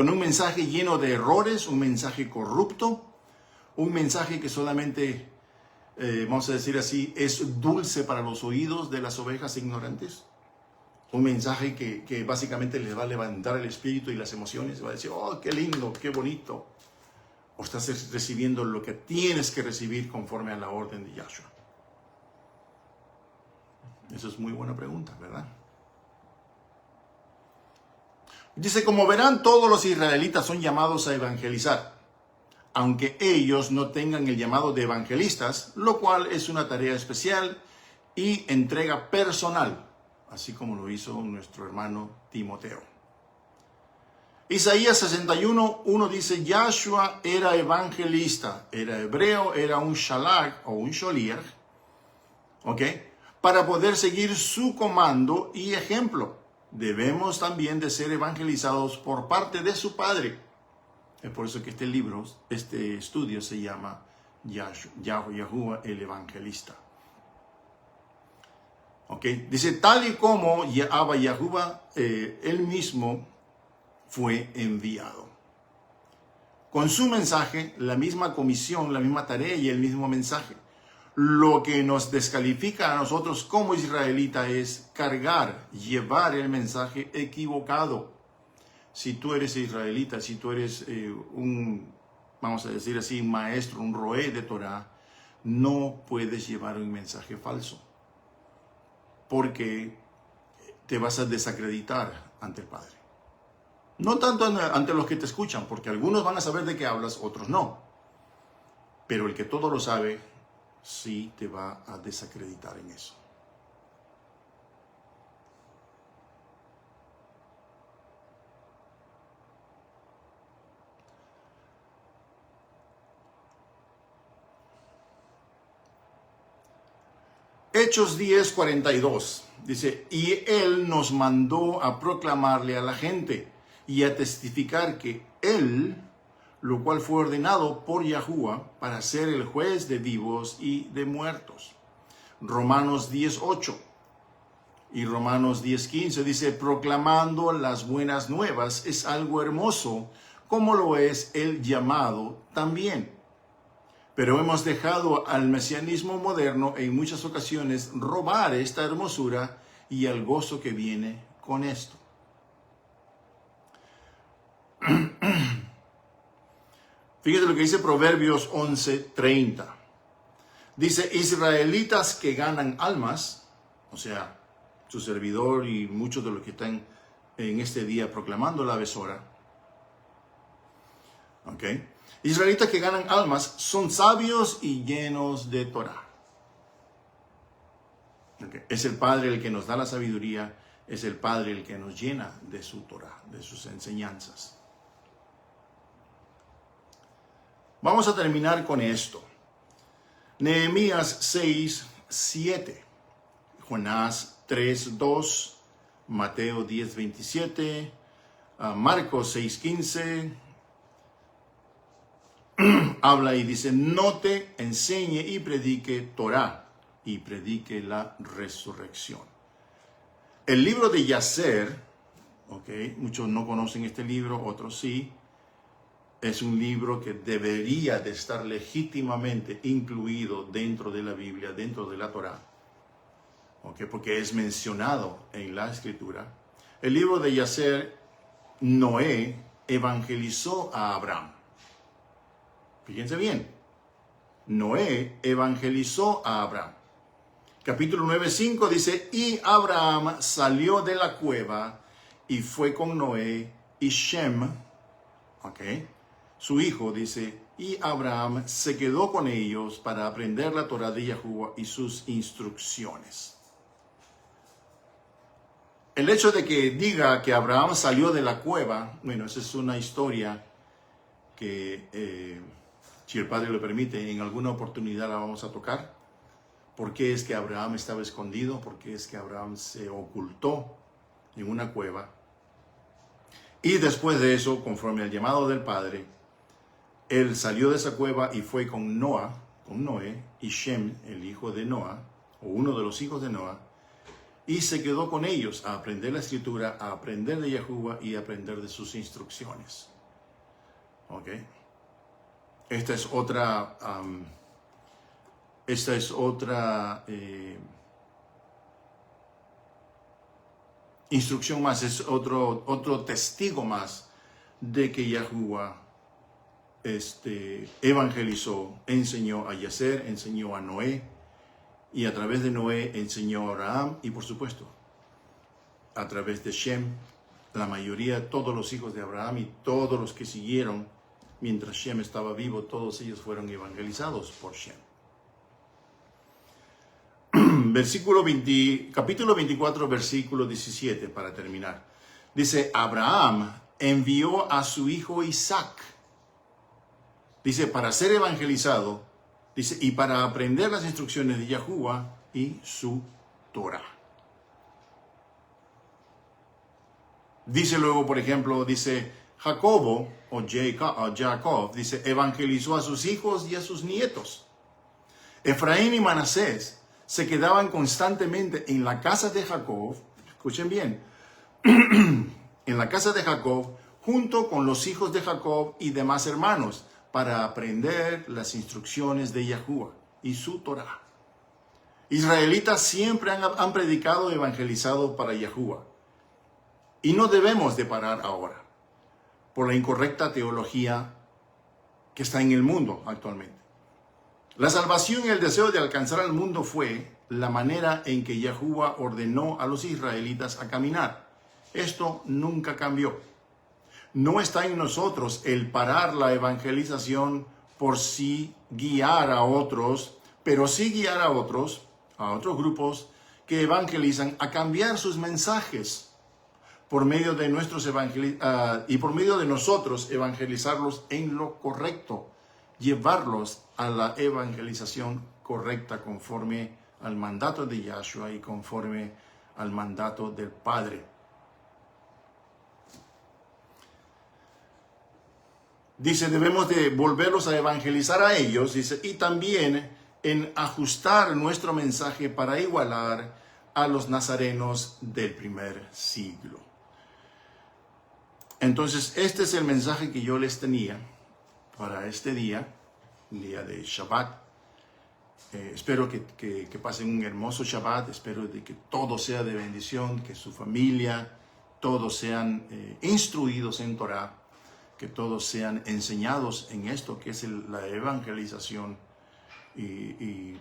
un mensaje lleno de errores? ¿Un mensaje corrupto? ¿Un mensaje que solamente, vamos a decir así, es dulce para los oídos de las ovejas ignorantes? Un mensaje que básicamente les va a levantar el espíritu y las emociones. Va a decir, oh, qué lindo, qué bonito. ¿O estás recibiendo lo que tienes que recibir conforme a la orden de Yahshua? Esa es muy buena pregunta, ¿verdad? Dice, como verán, todos los israelitas son llamados a evangelizar, aunque ellos no tengan el llamado de evangelistas, lo cual es una tarea especial y entrega personal, así como lo hizo nuestro hermano Timoteo. Isaías 61:1 dice, Yahshua era evangelista, era hebreo, era un shalach o un sholiach, ¿ok? Para poder seguir su comando y ejemplo. Debemos también de ser evangelizados por parte de su Padre. Es por eso que este estudio se llama Yahuwah el Evangelista. ¿Ok? Dice, tal y como Yahuwah, él mismo fue enviado. Con su mensaje, la misma comisión, la misma tarea y el mismo mensaje. Lo que nos descalifica a nosotros como israelitas es llevar el mensaje equivocado. Si tú eres israelita, si tú eres vamos a decir así, un maestro, un roé de Torah, no puedes llevar un mensaje falso. Porque te vas a desacreditar ante el Padre. No tanto ante los que te escuchan, porque algunos van a saber de qué hablas, otros no. Pero el que todo lo sabe, sí te va a desacreditar en eso. Hechos 10:42 dice, y él nos mandó a proclamarle a la gente y a testificar que él, lo cual fue ordenado por Yahuwah para ser el juez de vivos y de muertos. Romanos 10:8 y Romanos 10:15 dice, proclamando las buenas nuevas es algo hermoso, como lo es el llamado también. Pero hemos dejado al mesianismo moderno en muchas ocasiones robar esta hermosura y el gozo que viene con esto. Fíjate lo que dice Proverbios 11:30. Dice, israelitas que ganan almas, o sea, su servidor y muchos de los que están en este día proclamando la besora. ¿Ok? Israelitas que ganan almas son sabios y llenos de Torah. ¿Okay? Es el Padre el que nos da la sabiduría, es el Padre el que nos llena de su Torah, de sus enseñanzas. Vamos a terminar con esto. Nehemías 6:7, Jonás 3:2, Mateo 10:27, Marcos 6:15. Habla y dice, note, enseñe y predique Torah y predique la resurrección. El libro de Yacer, okay, muchos no conocen este libro, otros sí, es un libro que debería de estar legítimamente incluido dentro de la Biblia, dentro de la Torah, okay, porque es mencionado en la Escritura. el libro de Yacer, Noé evangelizó a Abraham. Fíjense bien, Noé evangelizó a Abraham. Capítulo 9:5 dice, y Abraham salió de la cueva y fue con Noé y Shem, su hijo, dice, y Abraham se quedó con ellos para aprender la Torá de Yahuwah y sus instrucciones. El hecho de que diga que Abraham salió de la cueva, bueno, esa es una historia que, si el Padre lo permite, en alguna oportunidad la vamos a tocar. ¿Por qué es que Abraham estaba escondido? ¿Por qué es que Abraham se ocultó en una cueva? Y después de eso, conforme al llamado del Padre, él salió de esa cueva y fue con Noé y Shem, el hijo de Noé, o uno de los hijos de Noé, y se quedó con ellos a aprender la escritura, a aprender de Yahuwah y a aprender de sus instrucciones. Esta es otra instrucción más, es otro testigo más de que Yahuwah evangelizó, enseñó a Yacer, enseñó a Noé, y a través de Noé enseñó a Abraham, y por supuesto, a través de Shem, la mayoría, todos los hijos de Abraham y todos los que siguieron mientras Shem estaba vivo, todos ellos fueron evangelizados por Shem. Capítulo 24, versículo 17, para terminar. Dice, Abraham envió a su hijo Isaac. Dice, para ser evangelizado, dice, y para aprender las instrucciones de Yahuwah y su Torah. Dice luego, por ejemplo, dice, Jacobo, o Jacob, dice, evangelizó a sus hijos y a sus nietos. Efraín y Manasés se quedaban constantemente en la casa de Jacob, escuchen bien, en la casa de Jacob, junto con los hijos de Jacob y demás hermanos, para aprender las instrucciones de Yahuwah y su Torah. Israelitas siempre han predicado y evangelizado para Yahuwah. Y no debemos de parar ahora por la incorrecta teología que está en el mundo actualmente. La salvación y el deseo de alcanzar al mundo fue la manera en que Yahuwah ordenó a los israelitas a caminar. Esto nunca cambió. No está en nosotros el parar la evangelización por sí guiar a otros, pero sí guiar a otros grupos que evangelizan a cambiar sus mensajes por medio de y por medio de nosotros evangelizarlos en lo correcto, llevarlos a la evangelización correcta conforme al mandato de Yahshua y conforme al mandato del Padre. Dice, debemos de volverlos a evangelizar a ellos, dice, y también en ajustar nuestro mensaje para igualar a los nazarenos del primer siglo. Entonces, este es el mensaje que yo les tenía para este día, el día de Shabbat. Espero que pasen un hermoso Shabbat, espero de que todo sea de bendición, que su familia, todos sean instruidos en Torah, que todos sean enseñados en esto que es la evangelización. Y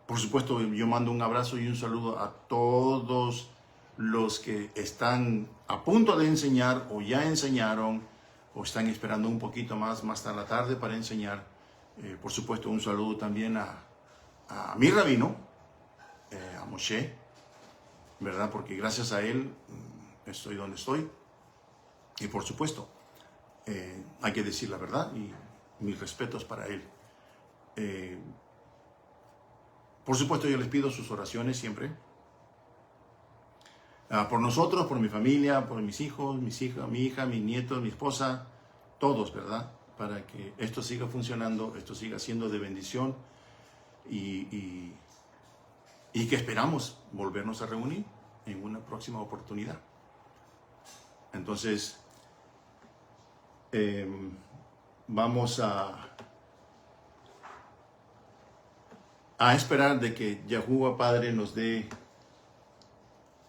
por supuesto yo mando un abrazo y un saludo a todos los que están a punto de enseñar o ya enseñaron o están esperando un poquito más hasta la tarde para enseñar. Por supuesto un saludo también a mi rabino, a Moshe, ¿verdad? Porque gracias a él estoy donde estoy. Y por supuesto, hay que decir la verdad y mis respetos para él. Por supuesto, yo les pido sus oraciones siempre. Por nosotros, por mi familia, por mis hijos, mi hija, mis nietos, mi esposa, todos, ¿verdad? Para que esto siga funcionando, esto siga siendo de bendición y que esperamos volvernos a reunir en una próxima oportunidad. Entonces, vamos a esperar de que Yahuwah Padre nos dé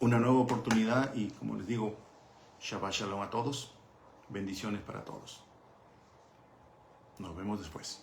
una nueva oportunidad y, como les digo, Shabbat Shalom a todos. Bendiciones para todos. Nos vemos después.